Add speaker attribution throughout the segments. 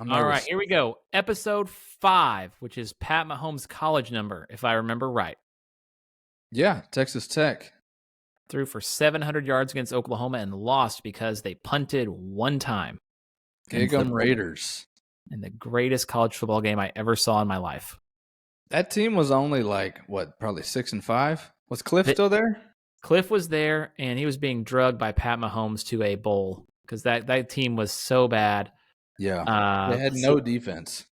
Speaker 1: I'm
Speaker 2: All right,
Speaker 1: nervous.
Speaker 2: here we go. Episode 5, which is Pat Mahomes' college number, if I remember right.
Speaker 1: Yeah, Texas Tech.
Speaker 2: Threw for 700 yards against Oklahoma and lost because they punted one time.
Speaker 1: Gig 'em Raiders.
Speaker 2: In the greatest college football game I ever saw in my life.
Speaker 1: That team was only probably 6-5? Was Cliff still there?
Speaker 2: Cliff was there, and he was being drugged by Pat Mahomes to a bowl because that team was so bad.
Speaker 1: Yeah. They had no defense.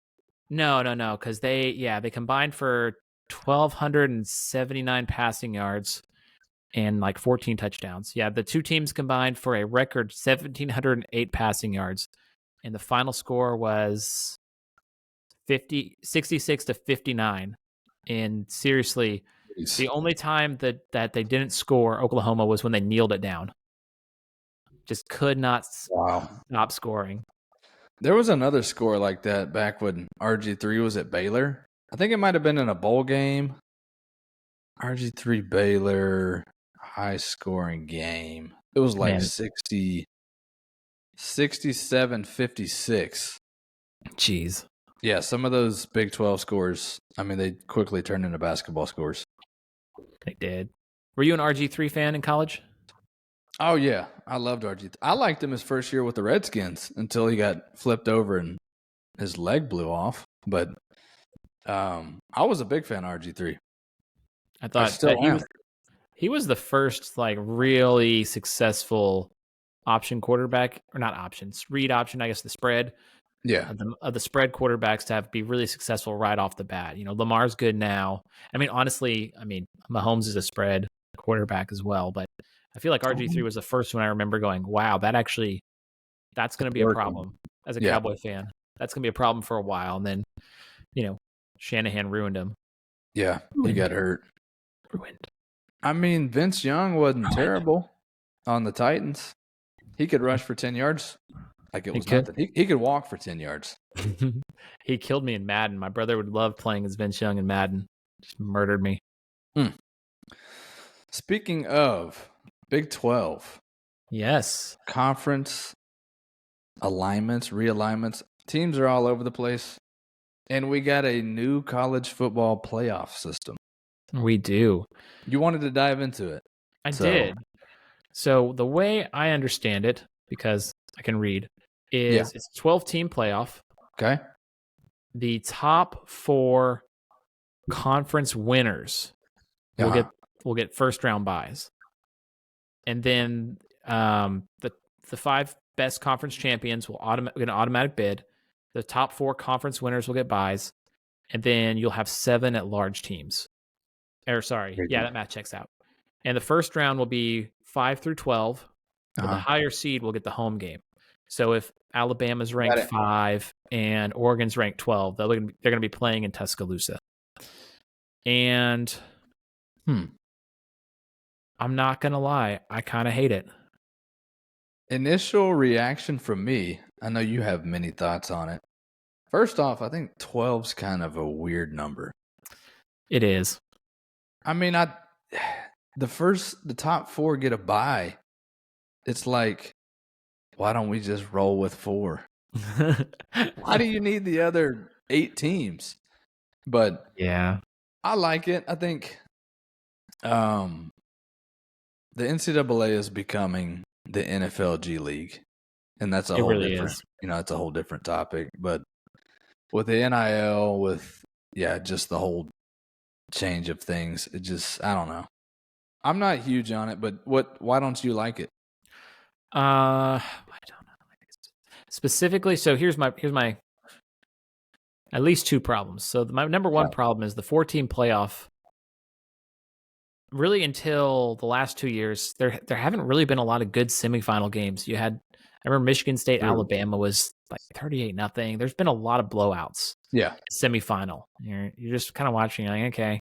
Speaker 2: No, because they combined for 1,279 passing yards and like 14 touchdowns. Yeah, the two teams combined for a record 1,708 passing yards, and the final score was 66-59. And seriously, the only time that they didn't score Oklahoma was when they kneeled it down. Just could not stop scoring.
Speaker 1: There was another score like that back when RG3 was at Baylor. I think it might have been in a bowl game. RG3 Baylor, high-scoring game. It was like 67-56.
Speaker 2: Jeez.
Speaker 1: Yeah, some of those Big 12 scores, they quickly turned into basketball scores.
Speaker 2: They did. Were you an RG3 fan in college?
Speaker 1: Oh, yeah. I loved RG3. I liked him his first year with the Redskins until he got flipped over and his leg blew off. But I was a big fan of RG3.
Speaker 2: I thought he was the first really successful option quarterback, or not options, read option, I guess the spread.
Speaker 1: Yeah.
Speaker 2: Of the spread quarterbacks to be really successful right off the bat. Lamar's good now. Honestly, Mahomes is a spread quarterback as well, but I feel like RG3 was the first one I remember going, wow, that's going to be a problem as a Cowboy fan. That's going to be a problem for a while. And then, Shanahan ruined him.
Speaker 1: Yeah, he got hurt.
Speaker 2: Ruined.
Speaker 1: Vince Young wasn't terrible on the Titans. He could rush for 10 yards. Like it was nothing. He could walk for 10 yards.
Speaker 2: He killed me in Madden. My brother would love playing as Vince Young in Madden. Just murdered me.
Speaker 1: Speaking of Big 12.
Speaker 2: Yes.
Speaker 1: Conference alignments, realignments. Teams are all over the place. And we got a new college football playoff system.
Speaker 2: We do.
Speaker 1: You wanted to dive into it.
Speaker 2: I did. So the way I understand it, because I can read, is it's a 12-team playoff.
Speaker 1: Okay.
Speaker 2: The top 4 conference winners will get first round buys. And then the 5 best conference champions will get an automatic bid. The top 4 conference winners will get buys. And then you'll have 7 at-large teams. That math checks out. And the first round will be 5 through 12. But the higher seed will get the home game. So if Alabama's ranked 5 and Oregon's ranked 12, they're going to be playing in Tuscaloosa. And I'm not going to lie, I kind of hate it.
Speaker 1: Initial reaction from me, I know you have many thoughts on it. First off, I think 12's kind of a weird number.
Speaker 2: It is.
Speaker 1: The top 4 get a bye. It's like, why don't we just roll with 4? Why do you need the other 8 teams? But
Speaker 2: yeah,
Speaker 1: I like it. I think the NCAA is becoming the NFL G League, and that's a whole different. It's a whole different topic. But with the NIL, with just the whole change of things, it just, I don't know. I'm not huge on it, but why don't you like it?
Speaker 2: I don't know. Specifically, so here's my at least 2 problems. So my number 1 problem is the 4-team playoff. Really, until the last 2 years, there haven't really been a lot of good semifinal games. I remember Michigan State, Alabama was like 38-0. There's been a lot of blowouts.
Speaker 1: Yeah,
Speaker 2: semifinal. You're just kind of watching, like, okay,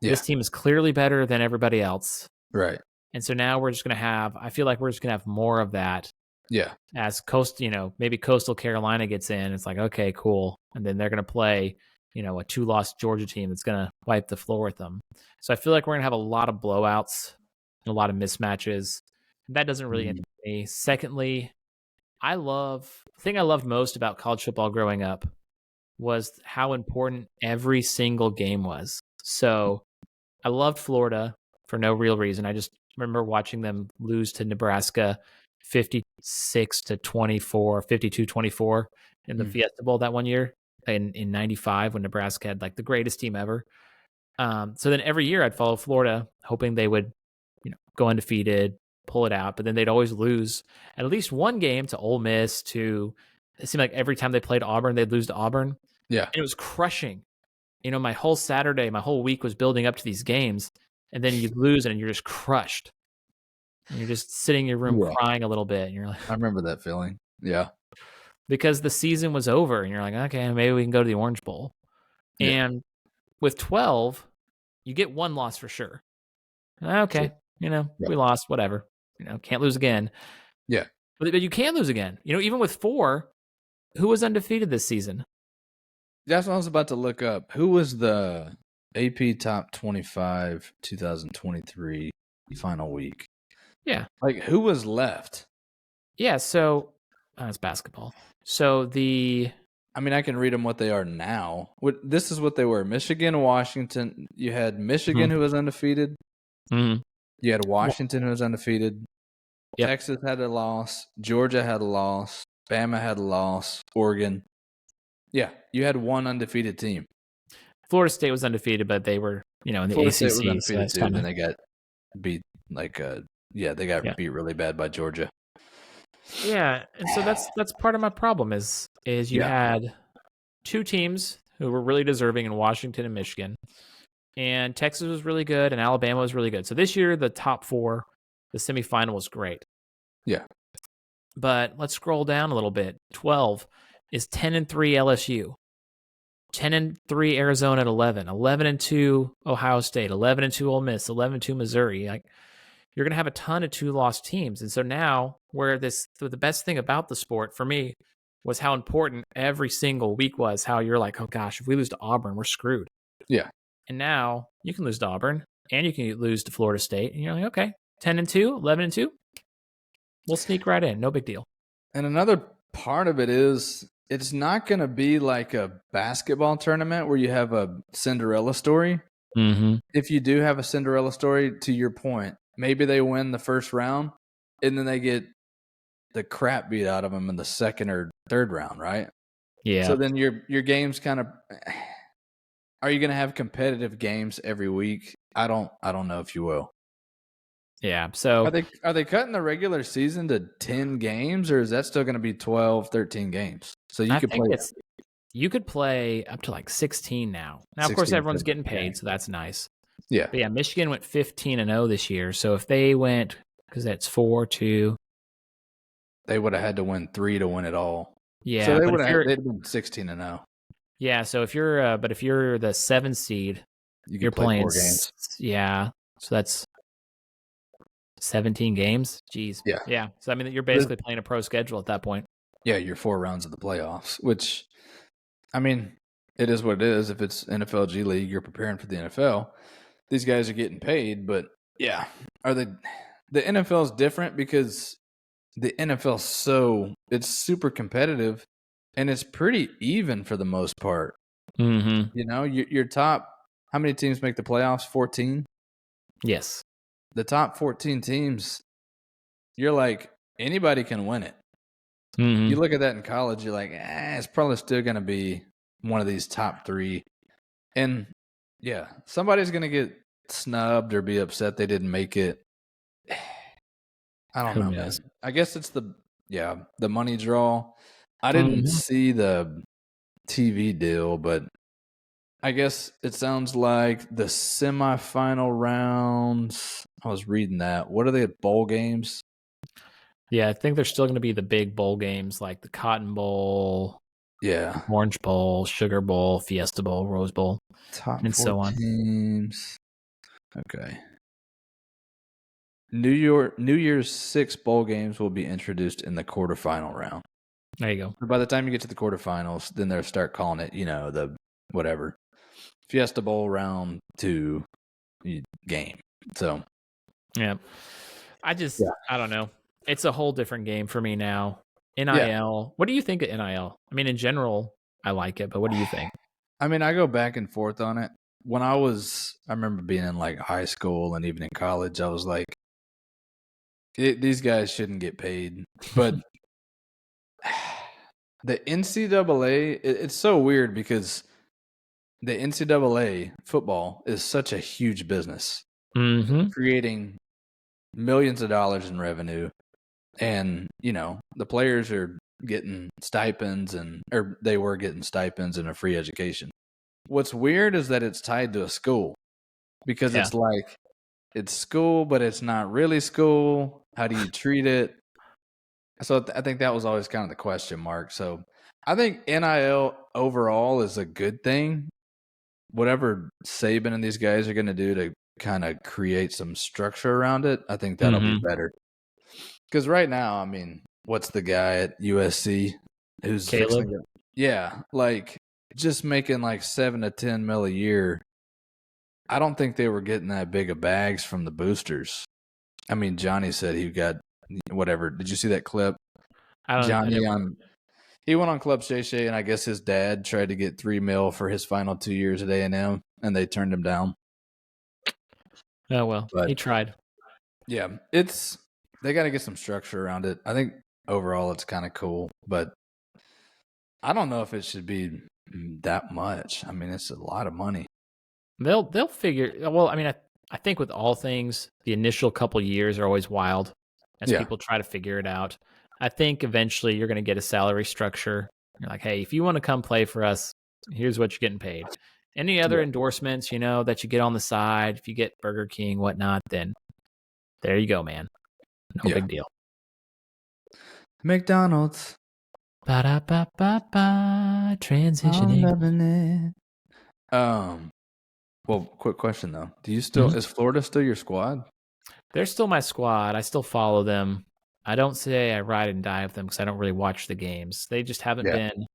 Speaker 2: this team is clearly better than everybody else,
Speaker 1: right?
Speaker 2: And so now we're just gonna have. I feel like we're just gonna have more of that.
Speaker 1: Yeah.
Speaker 2: As maybe Coastal Carolina gets in, it's like, okay, cool, and then they're gonna play, a 2-loss Georgia team that's gonna wipe the floor with them. So I feel like we're gonna have a lot of blowouts and a lot of mismatches. And that doesn't really interest me. Secondly, the thing I loved most about college football growing up was how important every single game was. So I loved Florida for no real reason. I just remember watching them lose to Nebraska 56-24, 52-24 in the Fiesta Bowl that one year in 95 when Nebraska had like the greatest team ever. So then every year I'd follow Florida, hoping they would, go undefeated, pull it out, but then they'd always lose at least one game to Ole Miss. It seemed like every time they played Auburn, they'd lose to Auburn.
Speaker 1: Yeah.
Speaker 2: And it was crushing. My whole Saturday, my whole week was building up to these games, and then you lose and you're just crushed. And you're just sitting in your room crying a little bit. And you're like,
Speaker 1: I remember that feeling. Yeah.
Speaker 2: Because the season was over, and you're like, okay, maybe we can go to the Orange Bowl. Yeah. And with 12, you get one loss for sure. Okay, sure. We lost, whatever. Can't lose again.
Speaker 1: Yeah.
Speaker 2: But you can lose again. Even with 4, who was undefeated this season?
Speaker 1: That's what I was about to look up. Who was the AP Top 25 2023 final week?
Speaker 2: Yeah.
Speaker 1: Like, who was left?
Speaker 2: Yeah, so it's basketball. So
Speaker 1: I mean, I can read them what they are now. This is what they were. Michigan, Washington. You had Michigan, who was undefeated.
Speaker 2: Mm-hmm.
Speaker 1: You had Washington, who was undefeated. Yep. Texas had a loss. Georgia had a loss. Bama had a loss. Oregon. Yeah, you had one undefeated team.
Speaker 2: Florida State was undefeated, but they were, in the Florida ACC. State was undefeated
Speaker 1: too, and then they got beat they got beat really bad by Georgia.
Speaker 2: Yeah, and so that's part of my problem is you had 2 teams who were really deserving in Washington and Michigan, and Texas was really good, and Alabama was really good. So this year, the top 4, the semifinal was great.
Speaker 1: Yeah.
Speaker 2: But let's scroll down a little bit. 12 is 10-3 LSU, 10-3 Arizona at 11, 11-2 Ohio State, 11-2 Ole Miss, 11-2 Missouri. Like, you're going to have a ton of 2-loss teams. And so now the best thing about the sport for me was how important every single week was, how you're like, oh gosh, if we lose to Auburn, we're screwed.
Speaker 1: Yeah.
Speaker 2: And now you can lose to Auburn and you can lose to Florida State. And you're like, okay, 10-2, 11-2. We'll sneak right in. No big deal.
Speaker 1: And another part of it is it's not going to be like a basketball tournament where you have a Cinderella story.
Speaker 2: Mm-hmm.
Speaker 1: If you do have a Cinderella story, to your point, maybe they win the first round and then they get the crap beat out of them in the second or third round, right?
Speaker 2: Yeah.
Speaker 1: So then your games kind of – are you going to have competitive games every week? I don't know if you will.
Speaker 2: Yeah. So
Speaker 1: are they cutting the regular season to 10 games, or is that still going to be 12, 13 games? So
Speaker 2: you could play up to like 16 now. Now, of course, everyone's getting paid, so that's nice.
Speaker 1: Yeah.
Speaker 2: But yeah, Michigan went 15-0 this year. So if they went, because that's 4-2,
Speaker 1: they would have had to win 3 to win it all.
Speaker 2: Yeah.
Speaker 1: So they'd been 16-0.
Speaker 2: Yeah. So if you're the 7 seed, you're playing
Speaker 1: 4 games.
Speaker 2: Yeah. So that's 17 games. Jeez.
Speaker 1: Yeah.
Speaker 2: Yeah. So I mean, you're basically playing a pro schedule at that point.
Speaker 1: Yeah, you're 4 rounds of the playoffs, which, I mean, it is what it is. If it's NFL G League, you're preparing for the NFL. These guys are getting paid, but yeah, the NFL is different because the NFL it's super competitive and it's pretty even for the most part.
Speaker 2: Mm-hmm.
Speaker 1: Your top, how many teams make the playoffs? 14?
Speaker 2: Yes.
Speaker 1: The top 14 teams, you're like, anybody can win it.
Speaker 2: Mm-hmm.
Speaker 1: You look at that in college, you're like, it's probably still going to be one of these top 3. And yeah, somebody's going to get snubbed or be upset they didn't make it. I don't know, man. I guess it's the money draw. I didn't see the TV deal, but I guess it sounds like the semifinal rounds. I was reading that. What are they, bowl games?
Speaker 2: Yeah, I think there's still going to be the big bowl games like the Cotton Bowl, Orange Bowl, Sugar Bowl, Fiesta Bowl, Rose Bowl,
Speaker 1: top
Speaker 2: and
Speaker 1: 4
Speaker 2: so on.
Speaker 1: Teams. Okay. New Year's 6 bowl games will be introduced in the quarterfinal round.
Speaker 2: There you go.
Speaker 1: By the time you get to the quarterfinals, then they'll start calling it, the whatever Fiesta Bowl round 2 game. So,
Speaker 2: yeah, I don't know. It's a whole different game for me now. NIL. Yeah. What do you think of NIL? I mean, in general, I like it, but what do you think?
Speaker 1: I mean, I go back and forth on it. When I remember being in like high school and even in college, I was like, these guys shouldn't get paid. But the NCAA, it's so weird because the NCAA football is such a huge business, creating millions of dollars in revenue. And, the players are getting stipends or they were getting stipends and a free education. What's weird is that it's tied to a school because it's like, it's school, but it's not really school. How do you treat it? So I think that was always kind of the question mark. So I think NIL overall is a good thing. Whatever Saban and these guys are going to do to kind of create some structure around it, I think that'll be better. Because right now, I mean, what's the guy at USC who's
Speaker 2: Caleb?
Speaker 1: Yeah, like just making like 7 to 10 mil a year. I don't think they were getting that big of bags from the boosters. I mean, Johnny said he got whatever. Did you see that clip? Johnny he went on Club Shay Shay, and I guess his dad tried to get $3 million for his final 2 years at A&M, and they turned him down.
Speaker 2: Oh well, but, he tried.
Speaker 1: Yeah, they got to get some structure around it. I think overall it's kind of cool, but I don't know if it should be that much. I mean, it's a lot of money.
Speaker 2: They'll figure. Well, I mean, I think with all things, the initial couple years are always wild as people try to figure it out. I think eventually you're going to get a salary structure. You're like, hey, if you want to come play for us, here's what you're getting paid. Any other endorsements, that you get on the side, if you get Burger King, whatnot, then there you go, man. No big deal.
Speaker 1: McDonald's.
Speaker 2: Ba-da-ba-ba-ba. Transitioning.
Speaker 1: I'm loving it. Well, quick question though. Do you still is Florida still your squad?
Speaker 2: They're still my squad. I still follow them. I don't say I ride and die with them because I don't really watch the games. They just haven't been.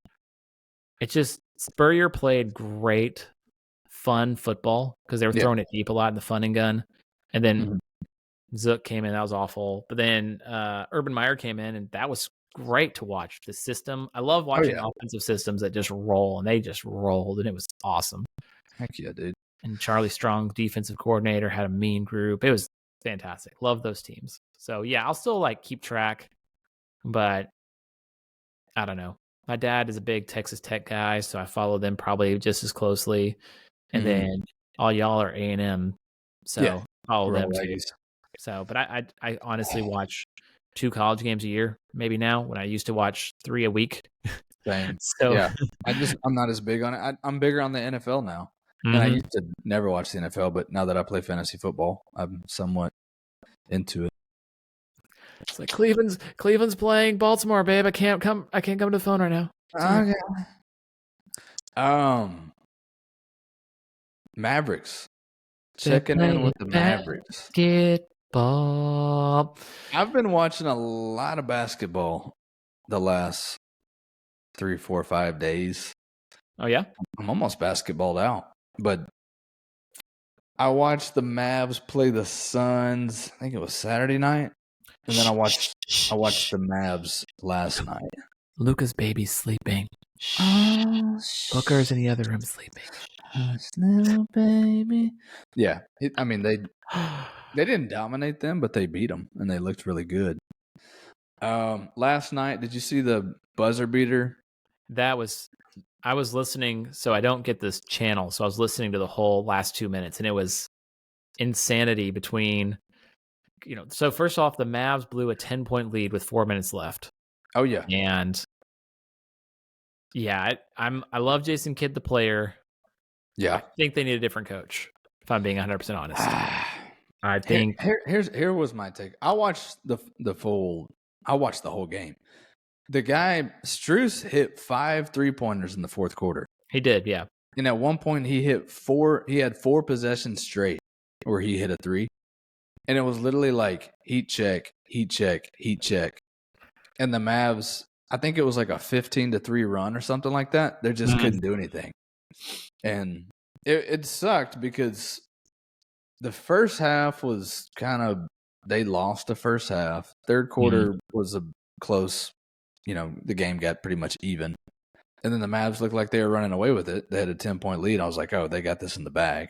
Speaker 2: It's just Spurrier played great, fun football because they were throwing it deep a lot in the fun and gun, and then Zook came in. That was awful. But then Urban Meyer came in, and that was great to watch. The system. I love watching offensive systems that just roll, and they just rolled, and it was awesome.
Speaker 1: Heck yeah, dude.
Speaker 2: And Charlie Strong, defensive coordinator, had a mean group. It was fantastic. Love those teams. So yeah, I'll still keep track, but I don't know. My dad is a big Texas Tech guy, so I follow them probably just as closely. And then all y'all are A&M, so follow them too. So, but I honestly watch 2 college games a year, maybe now, when I used to watch 3 a week.
Speaker 1: Same. So yeah, I'm not as big on it. I'm bigger on the NFL now. And I used to never watch the NFL, but now that I play fantasy football, I'm somewhat into it.
Speaker 2: It's like Cleveland's playing Baltimore, babe. I can't come to the phone right now.
Speaker 1: Okay. Mavericks. Checking in with the Mavericks.
Speaker 2: Basketball.
Speaker 1: I've been watching a lot of basketball the last 3, 4, 5 days.
Speaker 2: Oh yeah?
Speaker 1: I'm almost basketballed out. But I watched the Mavs play the Suns. I think it was Saturday night. And then I watched the Mavs last night.
Speaker 2: Luca's baby's sleeping. Booker's in the other room sleeping.
Speaker 1: Little baby. Yeah. I mean, they didn't dominate them, but they beat them, and they looked really good. Last night, did you see the buzzer beater?
Speaker 2: I was listening, so I don't get this channel, so I was listening to the whole last 2 minutes, and it was insanity between, so first off, the Mavs blew a 10-point lead with 4 minutes left.
Speaker 1: Oh, yeah.
Speaker 2: And, yeah, I love Jason Kidd, the player.
Speaker 1: Yeah.
Speaker 2: I think they need a different coach, if I'm being 100% honest. I think...
Speaker 1: Here was my take. I watched the whole game. The guy, Strus, hit 5 3-pointers in the fourth quarter.
Speaker 2: He did, yeah.
Speaker 1: And at one point, he had 4 possessions straight where he hit a 3. And it was literally like heat check, heat check, heat check. And the Mavs, I think it was like a 15-3 run or something like that. They just couldn't do anything. And it sucked because the first half was kind of, they lost the first half. Third quarter was a close the game got pretty much even. And then the Mavs looked like they were running away with it. They had a 10-point lead. I was like, oh, they got this in the bag.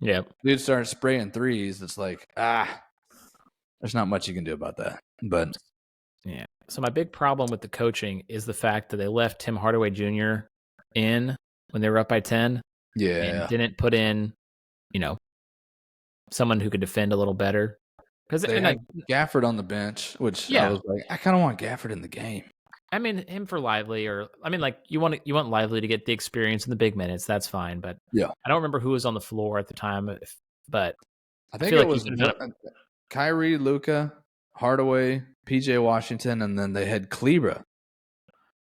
Speaker 2: Yeah.
Speaker 1: Dude started spraying threes. It's like, there's not much you can do about that. But
Speaker 2: yeah. So my big problem with the coaching is the fact that they left Tim Hardaway Jr. in when they were up by 10.
Speaker 1: Yeah.
Speaker 2: And didn't put in, someone who could defend a little better.
Speaker 1: Because they had Gafford on the bench, which I was like, I kind of want Gafford in the game.
Speaker 2: I mean, him for Lively, you want Lively to get the experience in the big minutes. That's fine, but
Speaker 1: yeah,
Speaker 2: I don't remember who was on the floor at the time. But
Speaker 1: I think it was Kyrie, Luka, Hardaway, PJ Washington, and then they had Kleber.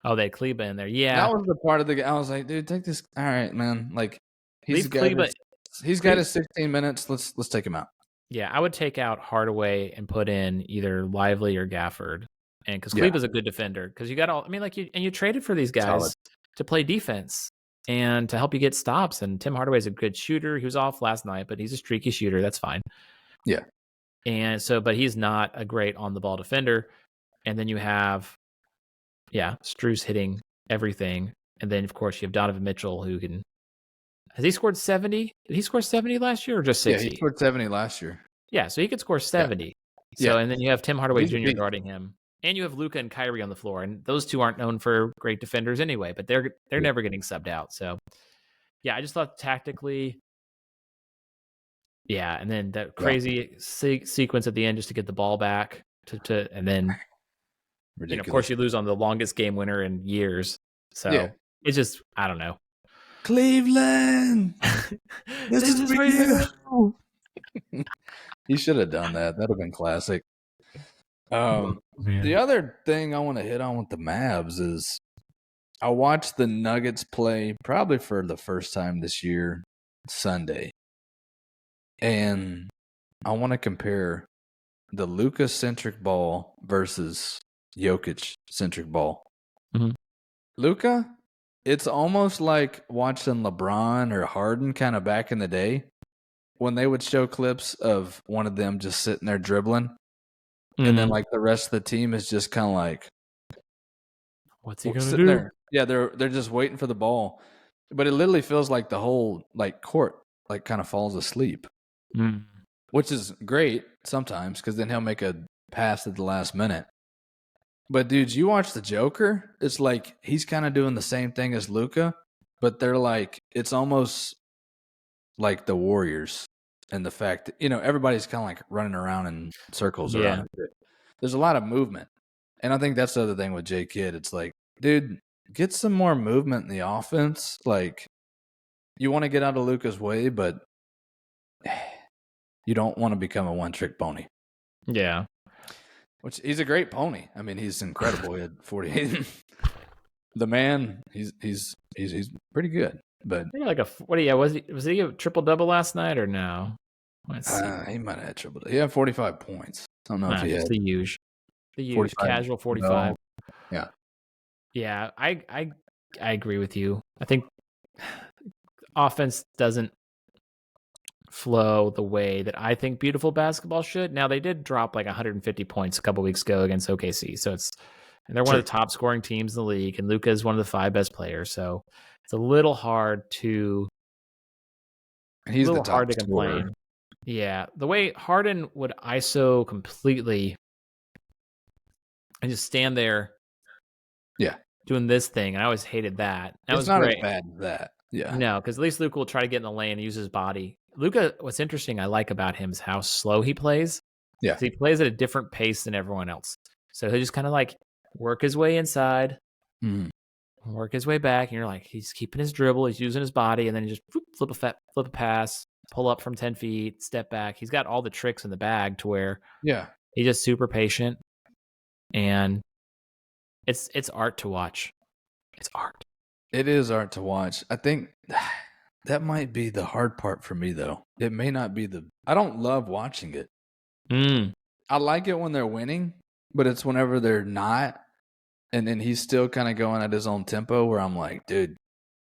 Speaker 2: Oh, they had Kleber in there. Yeah,
Speaker 1: that was the part of the game. I was like, dude, take this. All right, man. Like he's got his 16 minutes. Let's take him out.
Speaker 2: Yeah, I would take out Hardaway and put in either Lively or Gafford. And because Kleber's a good defender, because you got you traded for these guys to play defense and to help you get stops. And Tim Hardaway's a good shooter. He was off last night, but he's a streaky shooter. That's fine.
Speaker 1: Yeah.
Speaker 2: And so, but he's not a great on the ball defender. And then you have, Strus hitting everything. And then of course you have Donovan Mitchell, who has he scored 70? Did he score 70 last year or just 60?
Speaker 1: Yeah, he scored 70 last year.
Speaker 2: Yeah, so he could score 70. So, and then you have Tim Hardaway Jr. guarding him. And you have Luka and Kyrie on the floor, and those two aren't known for great defenders anyway. But they're never getting subbed out. So, I just thought tactically, and then that crazy sequence at the end just to get the ball back and then, of course, you lose on the longest game winner in years. So it's just I don't know.
Speaker 1: Cleveland, this is for you. He should have done that. That'd have been classic. The other thing I want to hit on with the Mavs is I watched the Nuggets play probably for the first time this year Sunday. And I want to compare the Luka-centric ball versus Jokic-centric ball.
Speaker 2: Mm-hmm.
Speaker 1: Luka, it's almost like watching LeBron or Harden kind of back in the day when they would show clips of one of them just sitting there dribbling. And then, like, the rest of the team is just kind of like,
Speaker 2: what's he gonna do?
Speaker 1: There. Yeah, they're just waiting for the ball, but it literally feels like the whole court kind of falls asleep, which is great sometimes because then he'll make a pass at the last minute. But dudes, you watch the Joker, it's like he's kind of doing the same thing as Luka, but they're like it's almost like the Warriors. And the fact that, everybody's kind of like running around in circles around it. There's a lot of movement. And I think that's the other thing with J. Kidd. It's like, dude, get some more movement in the offense. Like, you want to get out of Luka's way, but you don't want to become a one-trick pony.
Speaker 2: Yeah.
Speaker 1: Which he's a great pony. I mean, he's incredible. He had 48. The man, he's pretty good. But
Speaker 2: was he a triple-double last night or no?
Speaker 1: He might have had triple. He had 45 points. I don't know if he had
Speaker 2: the huge casual 45.
Speaker 1: No.
Speaker 2: Yeah, I agree with you. I think offense doesn't flow the way that I think beautiful basketball should. Now they did drop like 150 points a couple weeks ago against OKC, so they're one of the top scoring teams in the league, and Luka is one of the 5 best players. So it's a little hard to.
Speaker 1: He's the top
Speaker 2: to complain. Yeah, the way Harden would ISO completely and just stand there, doing this thing, and I always hated that. That was
Speaker 1: not
Speaker 2: great.
Speaker 1: as bad as that. Yeah,
Speaker 2: no, because at least Luka will try to get in the lane and use his body. Luka, what's interesting I like about him is how slow he plays.
Speaker 1: Yeah,
Speaker 2: he plays at a different pace than everyone else. So he'll just kind of like work his way inside, work his way back, and you're like, he's keeping his dribble, he's using his body, and then he just flip a pass, pull up from 10 feet, step back. He's got all the tricks in the bag to where he's just super patient, and it's art to watch. It's art.
Speaker 1: It is art to watch. I think that might be the hard part for me, though. It may not be I don't love watching it. I like it when they're winning, but it's whenever they're not, and then he's still kind of going at his own tempo where I'm like, dude,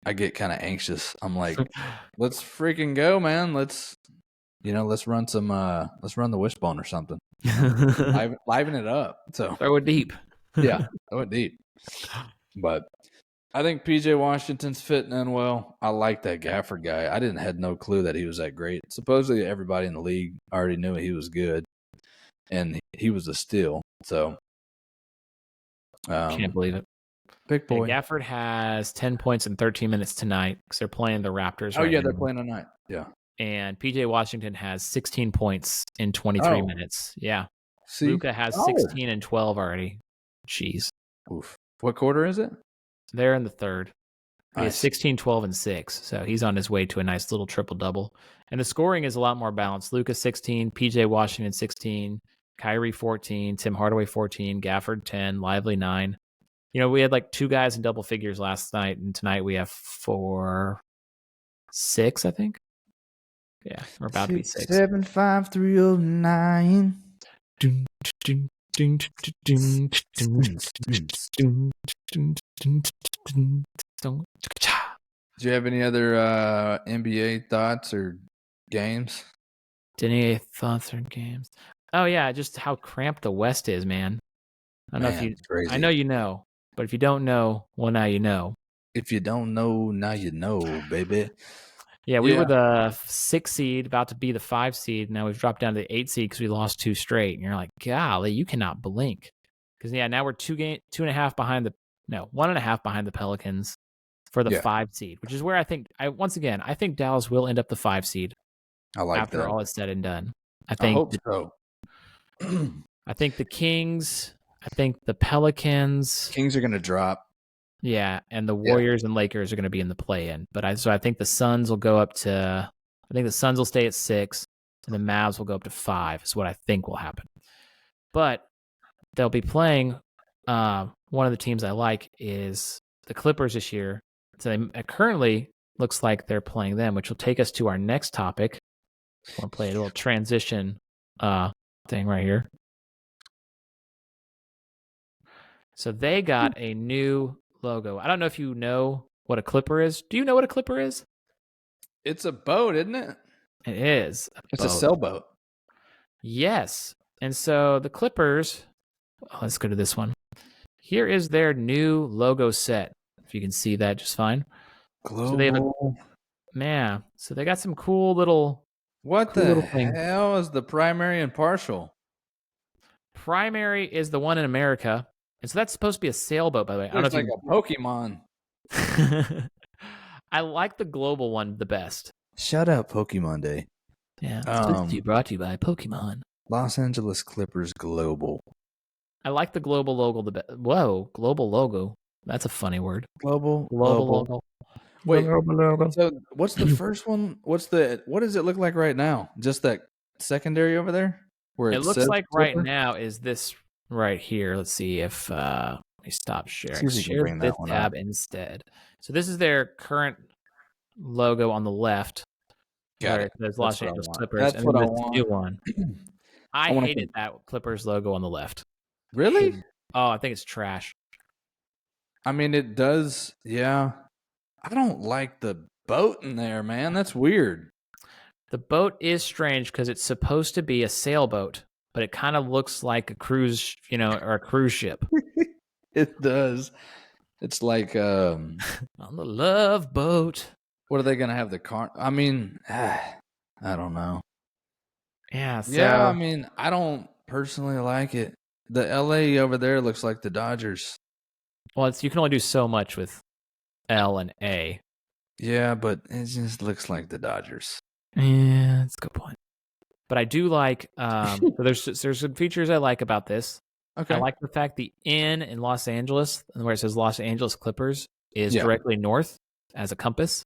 Speaker 1: I get kind of anxious. I'm like, let's freaking go, man. Let's run the wishbone or something. Liven it up. So
Speaker 2: throw it deep.
Speaker 1: Yeah, throw it deep. But I think PJ Washington's fitting in well. I like that Gafford guy. I had no clue that he was that great. Supposedly everybody in the league already knew he was good, and he was a steal. So
Speaker 2: Can't believe it.
Speaker 1: Big boy.
Speaker 2: Yeah, Gafford has 10 points in 13 minutes tonight because they're playing the Raptors
Speaker 1: right now.
Speaker 2: they're
Speaker 1: playing tonight. Yeah.
Speaker 2: And PJ Washington has 16 points in 23 minutes. Yeah. Luka has 16 and 12 already. Jeez.
Speaker 1: Oof. What quarter is it?
Speaker 2: They're in the third. He has 16, 12, and 6. So he's on his way to a nice little triple-double. And the scoring is a lot more balanced. Luka 16, PJ Washington 16, Kyrie 14, Tim Hardaway 14, Gafford 10, Lively 9. We had like 2 guys in double figures last night, and tonight we have 4, 6, I think. Yeah, we're about to be 6.
Speaker 1: 75309.
Speaker 2: Do
Speaker 1: you have any other NBA thoughts or games?
Speaker 2: NBA thoughts or games? Oh yeah, just how cramped the West is, man. I don't know if you.
Speaker 1: Crazy.
Speaker 2: I know you know, but if you don't know, well, now you know.
Speaker 1: If you don't know, now you know, baby.
Speaker 2: Yeah, we were the 6 seed, about to be the 5 seed. Now we've dropped down to the 8 seed because we lost 2 straight. And you're like, golly, you cannot blink. Because now we're 2.5 behind the 1.5 behind the Pelicans for the 5 seed, which is where I think I think Dallas will end up the 5 seed.
Speaker 1: I like
Speaker 2: after
Speaker 1: that.
Speaker 2: all is said and done. I
Speaker 1: hope so.
Speaker 2: I think the Kings. I think the Pelicans.
Speaker 1: Kings are going to drop.
Speaker 2: Yeah, and the Warriors and Lakers are going to be in the play-in. But I think the Suns will go up to. I think the Suns will stay at 6, and the Mavs will go up to 5. Is what I think will happen. But they'll be playing. One of the teams I like is the Clippers this year. So it currently looks like they're playing them, which will take us to our next topic. I want to play a little transition thing right here. So they got a new logo. I don't know if you know what a clipper is. Do you know what a clipper is?
Speaker 1: It's a boat, isn't it?
Speaker 2: It is.
Speaker 1: It's a sailboat.
Speaker 2: Yes. And so the Clippers, let's go to this one. Here is their new logo set. If you can see that just fine.
Speaker 1: Global.
Speaker 2: So they have so they got some cool little.
Speaker 1: What the hell is the primary and partial?
Speaker 2: Primary is the one in America. And so that's supposed to be a sailboat, by the way.
Speaker 1: I don't know if like a Pokemon.
Speaker 2: I like the global one the best.
Speaker 1: Shout out Pokemon Day.
Speaker 2: Yeah. Brought to you by Pokemon.
Speaker 1: Los Angeles Clippers Global.
Speaker 2: I like the global logo the best. Whoa, global logo. That's a funny word.
Speaker 1: Global
Speaker 2: logo.
Speaker 1: Wait, so what's the first one? What does it look like right now? Just that secondary over there?
Speaker 2: Where it looks like right now is this right here. Let's see if let me stop sharing. Share this tab instead. So this is their current logo on the left.
Speaker 1: Got it.
Speaker 2: There's Los Angeles Clippers.
Speaker 1: That's
Speaker 2: and
Speaker 1: what I
Speaker 2: this
Speaker 1: want.
Speaker 2: New one. I hated that Clippers logo on the left.
Speaker 1: Really?
Speaker 2: Oh, I think it's trash.
Speaker 1: I mean, it does. Yeah. I don't like the boat in there, man. That's weird.
Speaker 2: The boat is strange because it's supposed to be a sailboat, but it kind of looks like a cruise, or a cruise ship.
Speaker 1: It does. It's like
Speaker 2: on the Love Boat.
Speaker 1: What are they going to have the car? I mean, I don't know.
Speaker 2: Yeah. So,
Speaker 1: yeah. I mean, I don't personally like it. The LA over there looks like the Dodgers.
Speaker 2: Well, you can only do so much with L and A.
Speaker 1: Yeah, but it just looks like the Dodgers.
Speaker 2: Yeah, that's a good point. But I do like. So there's some features I like about this.
Speaker 1: Okay.
Speaker 2: I like the fact the N in Los Angeles, where it says Los Angeles Clippers, is directly north as a compass.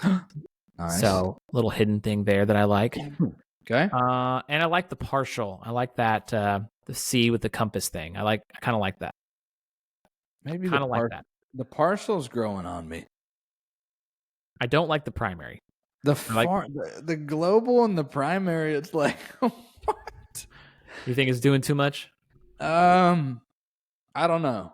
Speaker 1: Nice.
Speaker 2: So little hidden thing there that I like.
Speaker 1: Okay.
Speaker 2: And I like the partial. I like that the C with the compass thing. I kind of like that.
Speaker 1: Maybe
Speaker 2: kind of like that.
Speaker 1: The partial's growing on me.
Speaker 2: I don't like the primary.
Speaker 1: The global and the primary, it's like what?
Speaker 2: You think it's doing too much?
Speaker 1: I don't know.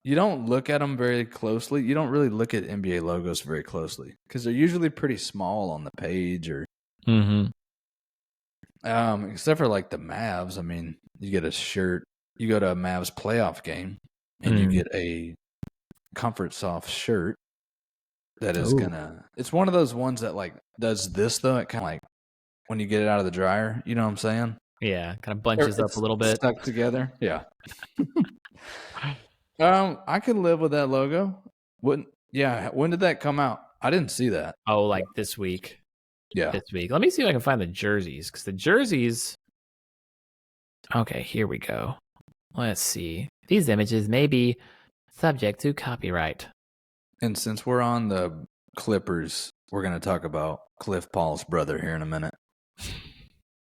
Speaker 1: You don't look at them very closely. You don't really look at NBA logos very closely because they're usually pretty small on the page or except for like the Mavs. I mean, you get a shirt, you go to a Mavs playoff game, and you get a Comfort Soft shirt that is it's one of those ones that like does this though. It kind of like when you get it out of the dryer, you know what I'm saying?
Speaker 2: Yeah, kind of bunches up a little bit.
Speaker 1: Stuck together. Yeah. I could live with that logo. When did that come out? I didn't see that.
Speaker 2: Oh, like this week.
Speaker 1: Yeah.
Speaker 2: This week. Let me see if I can find the jerseys, because the jerseys. Okay, here we go. Let's see. These images may be subject to copyright.
Speaker 1: And since we're on the Clippers, we're going to talk about Cliff Paul's brother here in a minute.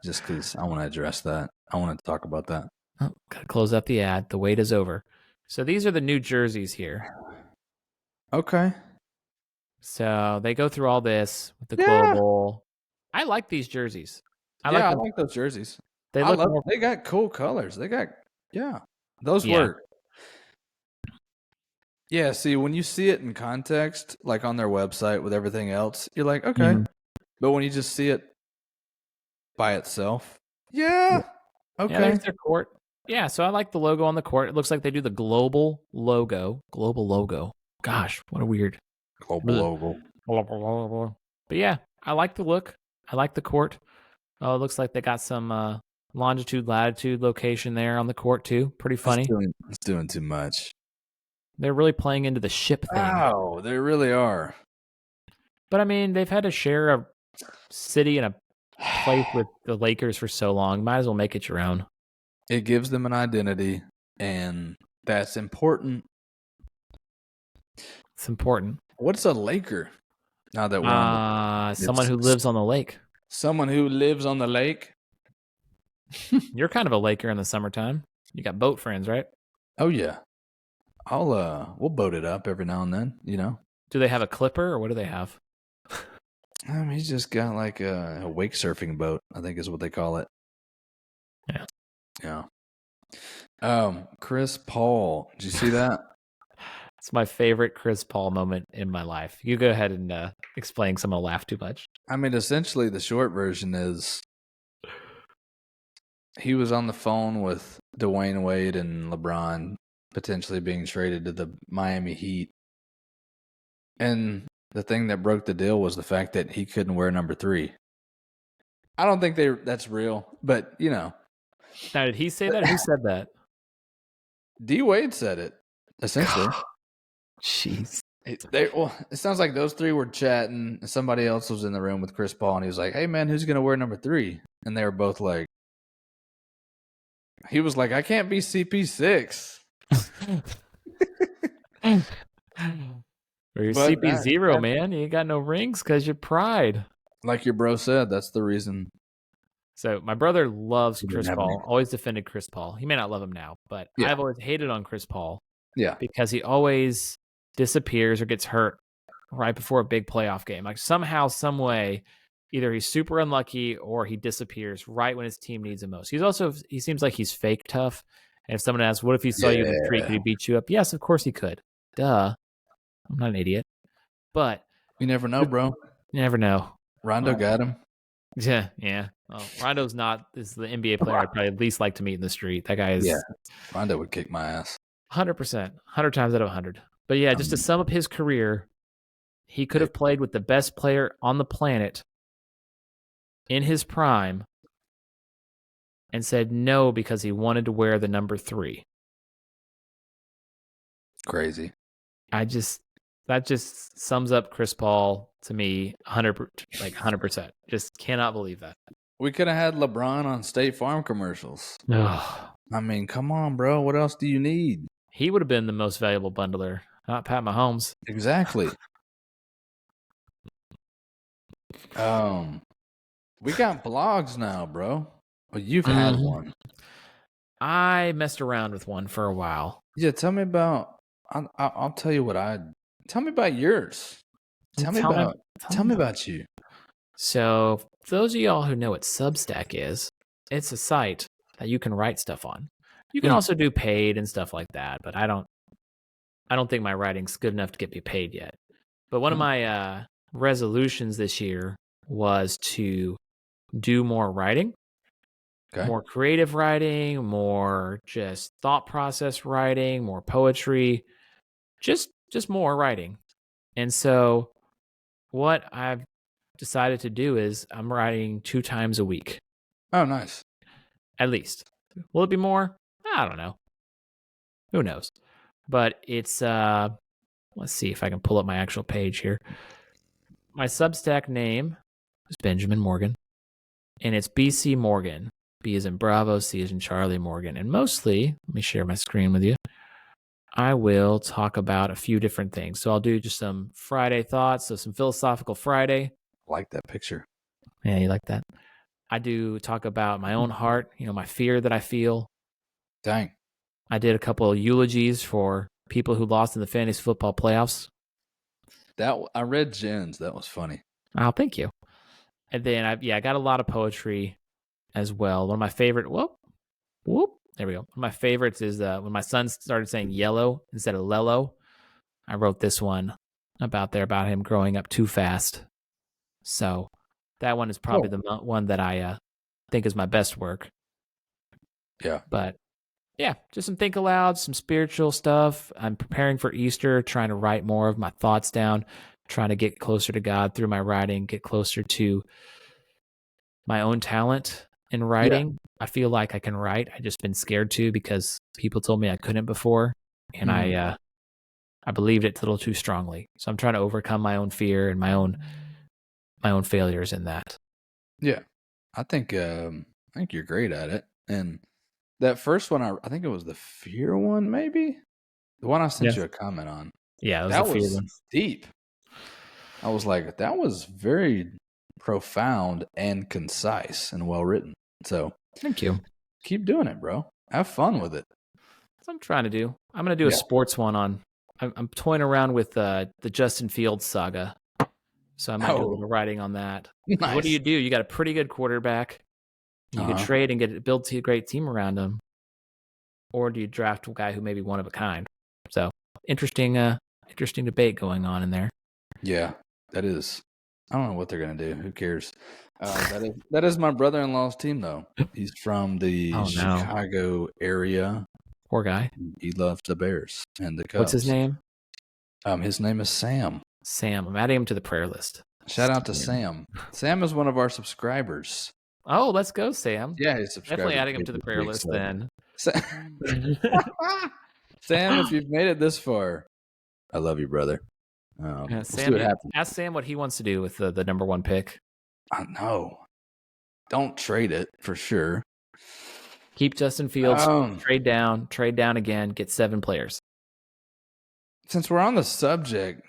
Speaker 1: Just because I want to address that. I want to talk about that.
Speaker 2: Oh, gotta close up the ad. The wait is over. So these are the new jerseys here.
Speaker 1: Okay.
Speaker 2: So they go through all this with the global. I like these jerseys.
Speaker 1: I like those jerseys. They got cool colors. They got those work. Yeah, see, when you see it in context, like on their website with everything else, you're like, okay. But when you just see it by itself, okay.
Speaker 2: Yeah, there's their court. Yeah, so I like the logo on the court. It looks like they do the global logo. Global logo. Gosh, what a weird
Speaker 1: global
Speaker 2: logo. But yeah, I like the look. I like the court. Oh, it looks like they got some longitude, latitude location there on the court too. Pretty funny.
Speaker 1: It's doing too much.
Speaker 2: They're really playing into the ship thing.
Speaker 1: Wow, they really are.
Speaker 2: But I mean, they've had to share a city and a place with the Lakers for so long. Might as well make it your own.
Speaker 1: It gives them an identity, and that's important.
Speaker 2: It's important.
Speaker 1: What's a Laker? Now that we're
Speaker 2: someone who lives on the lake.
Speaker 1: Someone who lives on the lake.
Speaker 2: You're kind of a Laker in the summertime. You got boat friends, right?
Speaker 1: Oh yeah. We'll boat it up every now and then, you know.
Speaker 2: Do they have a clipper or what do they have?
Speaker 1: He's just got like a wake surfing boat, I think is what they call it. Yeah. Chris Paul, did you see that?
Speaker 2: It's my favorite Chris Paul moment in my life. You go ahead and explain, because I'm going to laugh too much.
Speaker 1: I mean, essentially the short version is he was on the phone with Dwayne Wade and LeBron potentially being traded to the Miami Heat. And the thing that broke the deal was the fact that he couldn't wear number 3. I don't think that's real, but you know.
Speaker 2: Now, did he say that? Who said that?
Speaker 1: D Wade said it, essentially.
Speaker 2: Jeez.
Speaker 1: It sounds like those 3 were chatting. Somebody else was in the room with Chris Paul, and he was like, "Hey man, who's gonna wear number 3?" And they were both like, he was like, "I can't be CP6."
Speaker 2: Or you're CP0, man. You ain't got no rings because you're pride.
Speaker 1: Like your bro said, that's the reason.
Speaker 2: So my brother loves Chris Paul. Always defended Chris Paul. He may not love him now, but I've always hated on Chris Paul.
Speaker 1: Yeah.
Speaker 2: Because he always disappears or gets hurt right before a big playoff game. Like somehow, some way, either he's super unlucky or he disappears right when his team needs him most. He seems like he's fake tough. And if someone asks, what if he saw you in the street? Could he beat you up? Yes, of course he could. Duh. I'm not an idiot. But
Speaker 1: you never know, bro.
Speaker 2: You never know.
Speaker 1: Rondo got him.
Speaker 2: Yeah. Well, Rondo's is the NBA player I'd probably least like to meet in the street. That guy is.
Speaker 1: Yeah. Rondo would kick my ass.
Speaker 2: 100%. 100 times out of 100. But yeah, just to sum up his career, he could have played with the best player on the planet in his prime and said no because he wanted to wear the number 3.
Speaker 1: Crazy.
Speaker 2: That just sums up Chris Paul to me 100%. Just cannot believe that.
Speaker 1: We could have had LeBron on State Farm commercials.
Speaker 2: Oh.
Speaker 1: I mean, come on, bro. What else do you need?
Speaker 2: He would have been the most valuable bundler, not Pat Mahomes.
Speaker 1: Exactly. We got blogs now, bro. Well, you've had one.
Speaker 2: I messed around with one for a while.
Speaker 1: Yeah, tell me about. I'll tell you what tell me about yours. Tell me about you.
Speaker 2: So, for those of y'all who know what Substack is, it's a site that you can write stuff on. You can also do paid and stuff like that, but I don't think my writing's good enough to get me paid yet. But one of my resolutions this year was to do more writing. more creative writing, more just thought process writing, more poetry, just more writing. And so what I've decided to do is I'm writing 2 times a week.
Speaker 1: Oh, nice.
Speaker 2: At least. Will it be more? I don't know. Who knows? But it's let's see if I can pull up my actual page here. My Substack name is Benjamin Morgan, and it's BC Morgan. B is in Bravo, C is in Charlie Morgan. And mostly, let me share my screen with you. I will talk about a few different things. So I'll do just some Friday thoughts, so some philosophical Friday.
Speaker 1: I like that picture.
Speaker 2: Yeah, you like that? I do talk about my own heart, my fear that I feel.
Speaker 1: Dang.
Speaker 2: I did a couple of eulogies for people who lost in the fantasy football playoffs.
Speaker 1: I read Jen's. That was funny.
Speaker 2: Oh, thank you. And then I got a lot of poetry as well. One of my favorite. Whoop. There we go. One of my favorites is when my son started saying yellow instead of lello. I wrote this one about him growing up too fast. So that one is probably the one that I think is my best work.
Speaker 1: Yeah.
Speaker 2: But yeah, just some think aloud, some spiritual stuff. I'm preparing for Easter, trying to write more of my thoughts down, trying to get closer to God through my writing, get closer to my own talent in writing. Yeah. I feel like I can write. I just been scared to because people told me I couldn't before, and I believed it a little too strongly. So I'm trying to overcome my own fear and my own failures in that.
Speaker 1: Yeah, I think you're great at it. And that first one, I think it was the fear one, maybe the one I sent you a comment on.
Speaker 2: Yeah, that was
Speaker 1: deep. I was like, that was very profound and concise and well written. So
Speaker 2: thank you.
Speaker 1: Keep doing it, bro. Have fun with it.
Speaker 2: That's what I'm trying to do. I'm going to do a sports one on. I'm toying around with the Justin Fields saga, so I might do a little writing on that. Nice. What do? You got a pretty good quarterback. You could trade and build a great team around him, or do you draft a guy who may be one of a kind? So interesting debate going on in there.
Speaker 1: Yeah, that is. I don't know what they're gonna do. Who cares? That is my brother-in-law's team, though. He's from the Chicago area.
Speaker 2: Poor guy.
Speaker 1: He loves the Bears and the Cubs.
Speaker 2: What's his name?
Speaker 1: His name is Sam.
Speaker 2: Sam. I'm adding him to the prayer list.
Speaker 1: Shout out to Sam. Sam is one of our subscribers.
Speaker 2: Oh, let's go, Sam.
Speaker 1: Yeah, he's subscribed.
Speaker 2: Definitely adding him to the prayer list then.
Speaker 1: Sam, if you've made it this far, I love you, brother.
Speaker 2: Sam, see what happens. Ask Sam what he wants to do with the number 1 pick.
Speaker 1: I know. Don't trade it for sure.
Speaker 2: Keep Justin Fields. Trade down again. Get 7 players.
Speaker 1: Since we're on the subject,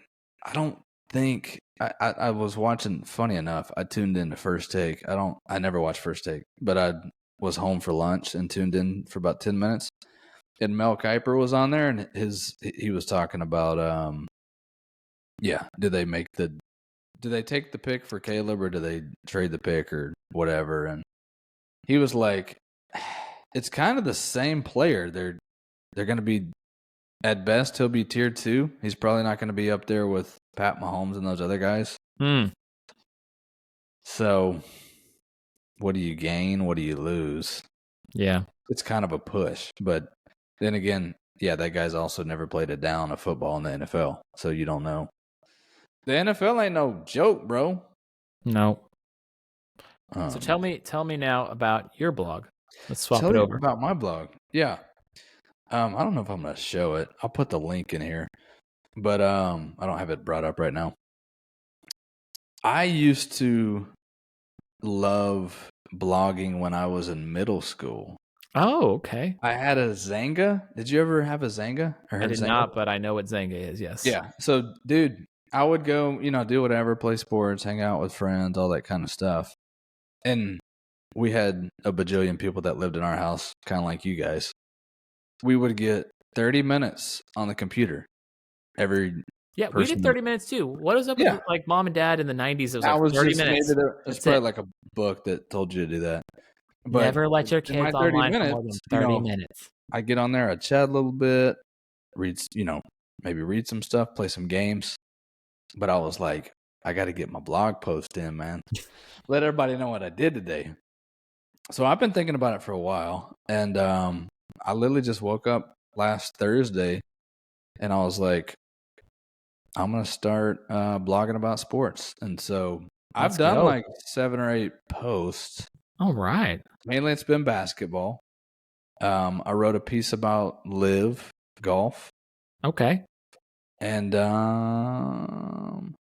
Speaker 1: I don't think I was watching. Funny enough, I tuned in to First Take. I never watch First Take, but I was home for lunch and tuned in for about 10 minutes. And Mel Kiper was on there, and he was talking about do they take the pick for Caleb, or do they trade the pick or whatever? And he was like, it's kind of the same player. They're going to be, at best, he'll be tier 2. He's probably not going to be up there with Pat Mahomes and those other guys. So what do you gain? What do you lose?
Speaker 2: Yeah.
Speaker 1: It's kind of a push. But then again, yeah, that guy's also never played a down of football in the NFL. So you don't know. The NFL ain't no joke, bro.
Speaker 2: No. So tell me now about your blog. Let's swap it over.
Speaker 1: About my blog. Yeah. I don't know if I'm going to show it. I'll put the link in here. But I don't have it brought up right now. I used to love blogging when I was in middle school.
Speaker 2: Oh, okay.
Speaker 1: I had a Zanga. Did you ever have a Zanga?
Speaker 2: I did not, but I know what Zanga is, yes.
Speaker 1: Yeah. So, dude, I would go, do whatever, play sports, hang out with friends, all that kind of stuff. And we had a bajillion people that lived in our house, kind of like you guys. We would get 30 minutes on the computer every
Speaker 2: we did 30 minutes too. What is up with like mom and dad in the 90s? It was like 30 minutes.
Speaker 1: It's probably like a book that told you to do that. But
Speaker 2: never let your kids online for more than 30 minutes.
Speaker 1: I get on there, I chat a little bit, maybe read some stuff, play some games. But I was like, I got to get my blog post in, man. Let everybody know what I did today. So I've been thinking about it for a while, and I literally just woke up last Thursday, and I was like, I'm gonna start blogging about sports, and so I've
Speaker 2: Let's
Speaker 1: done
Speaker 2: go.
Speaker 1: like 7 or 8 posts.
Speaker 2: All right.
Speaker 1: Mainly, it's been basketball. I wrote a piece about live golf.
Speaker 2: Okay.
Speaker 1: And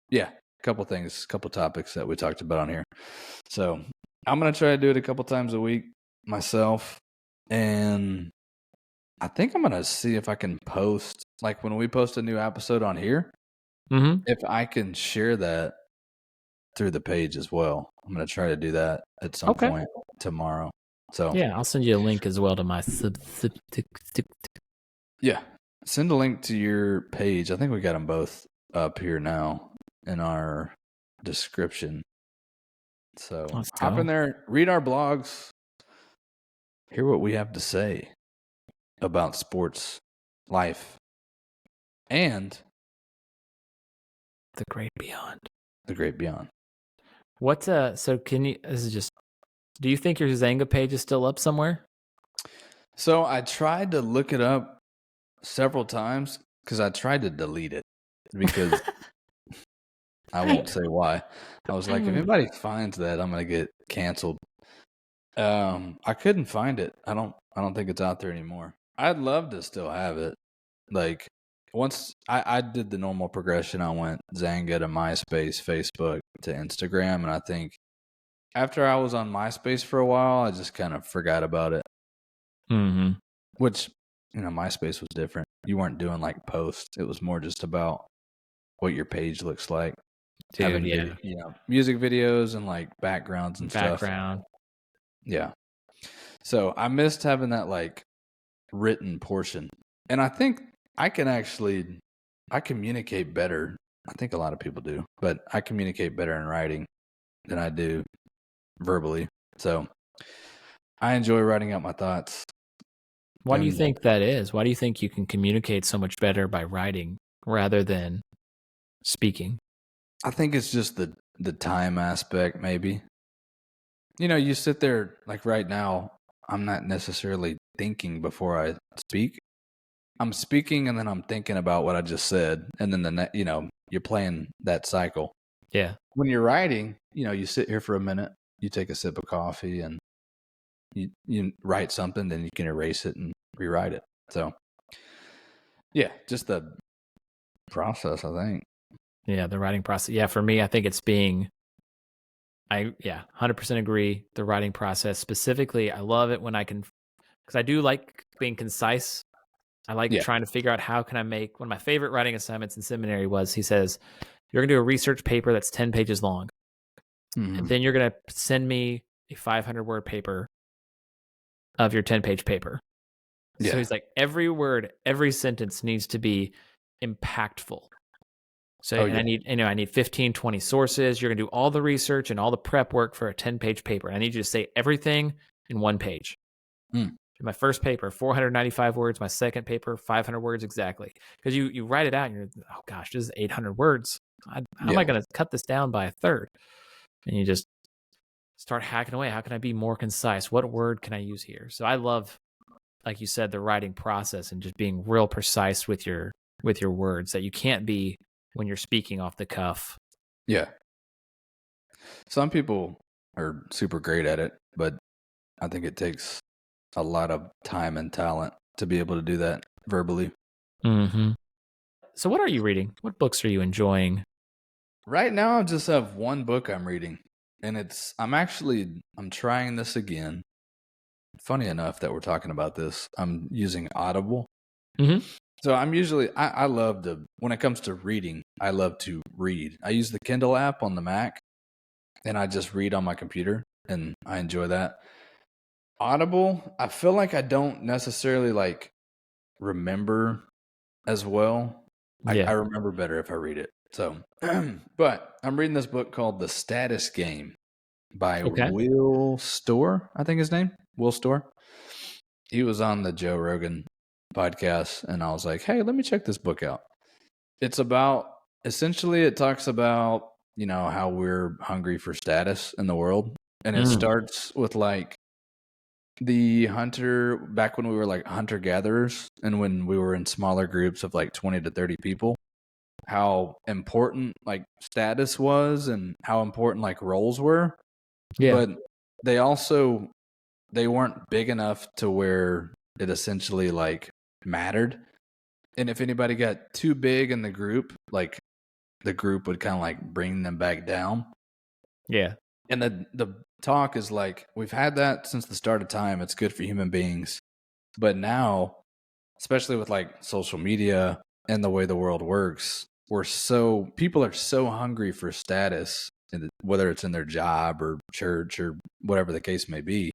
Speaker 1: yeah, a couple topics that we talked about on here. So I'm gonna try to do it a couple times a week myself, and I think I'm gonna see if I can post, like when we post a new episode on here, if I can share that through the page as well. I'm gonna try to do that at some point tomorrow. So
Speaker 2: yeah, I'll send you a link as well to my
Speaker 1: yeah, send a link to your page. I think we got them both up here now in our description. So hop in there, read our blogs, hear what we have to say about sports, life, and
Speaker 2: the great beyond.
Speaker 1: The great beyond.
Speaker 2: What so can you this is just do you think your Zanga page is still up somewhere?
Speaker 1: So I tried to look it up several times because I tried to delete it because I won't say why. I was like, if anybody finds that, I'm gonna get canceled. I couldn't find it. I don't think it's out there anymore. I'd love to still have it. Like once I did the normal progression, I went Zanga to MySpace, Facebook to Instagram, and I think after I was on MySpace for a while, I just kind of forgot about it.
Speaker 2: Mm-hmm.
Speaker 1: Which, MySpace was different. You weren't doing like posts. It was more just about what your page looks like.
Speaker 2: Dude,
Speaker 1: having music videos and like backgrounds and stuff. Yeah. So I missed having that like written portion. And I think I communicate better. I think a lot of people do, but I communicate better in writing than I do verbally. So I enjoy writing out my thoughts.
Speaker 2: Why do you think that is? Why do you think you can communicate so much better by writing rather than speaking?
Speaker 1: I think it's just the time aspect, maybe. You sit there, like right now, I'm not necessarily thinking before I speak. I'm speaking and then I'm thinking about what I just said. And then you're playing that cycle.
Speaker 2: Yeah.
Speaker 1: When you're writing, you sit here for a minute, you take a sip of coffee and you write something, then you can erase it and rewrite it. So yeah, just the process, I think.
Speaker 2: Yeah, the writing process. Yeah, for me, I think it's 100% agree. The writing process specifically, I love it when I can, because I do like being concise. I like trying to figure out how can I make, one of my favorite writing assignments in seminary was, he says, you're going to do a research paper that's 10 pages long. Mm-hmm. And then you're going to send me a 500-word paper of your 10-page paper. Yeah. So he's like, every word, every sentence needs to be impactful. So I need 15, 20 sources. You're going to do all the research and all the prep work for a 10-page paper. And I need you to say everything in one page. My first paper, 495 words. My second paper, 500 words exactly. Because you write it out and you're, oh gosh, this is 800 words. How am I going to cut this down by a third? And you just start hacking away. How can I be more concise? What word can I use here? So I love, like you said, the writing process and just being real precise with your words that you can't be when you're speaking off the cuff.
Speaker 1: Yeah. Some people are super great at it, but I think it takes a lot of time and talent to be able to do that verbally.
Speaker 2: Mm-hmm. So what are you reading? What books are you enjoying?
Speaker 1: Right now, I just have one book I'm reading, and I'm trying this again. Funny enough that we're talking about this, I'm using Audible.
Speaker 2: Mm-hmm.
Speaker 1: So I love when it comes to reading, I love to read. I use the Kindle app on the Mac, and I just read on my computer, and I enjoy that. Audible, I feel like I don't necessarily like remember as well. I remember better if I read it. So, but I'm reading this book called The Status Game by Will Storr, I think his name, Will Storr. He was on the Joe Rogan podcast, and I was like, hey, let me check this book out. It talks about, how we're hungry for status in the world. And it starts with like the hunter back when we were like hunter gatherers and when we were in smaller groups of like 20 to 30 people, how important like status was and how important like roles were.
Speaker 2: Yeah.
Speaker 1: But they weren't big enough to where it essentially like mattered. And if anybody got too big in the group, like the group would kind of like bring them back down.
Speaker 2: Yeah.
Speaker 1: And the talk is like, we've had that since the start of time. It's good for human beings. But now, especially with like social media and the way the world works, people are so hungry for status, whether it's in their job or church or whatever the case may be.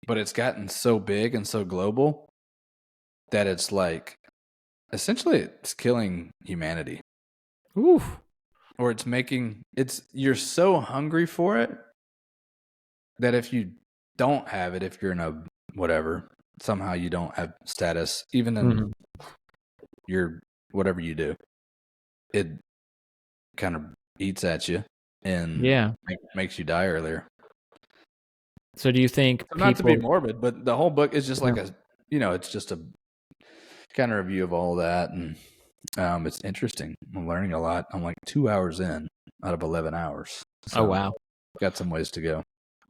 Speaker 1: But it's gotten so big and so global that it's like, essentially it's killing humanity.
Speaker 2: Oof.
Speaker 1: Or you're so hungry for it that if you don't have it, if you're in a whatever, somehow you don't have status, even in your whatever you do, it kind of eats at you and makes you die earlier.
Speaker 2: So do you think
Speaker 1: not to be morbid, but the whole book is just like it's just a kind of review of all that, and it's interesting. I'm learning a lot. I'm like 2 hours in out of 11 hours. So
Speaker 2: oh wow,
Speaker 1: got some ways to go.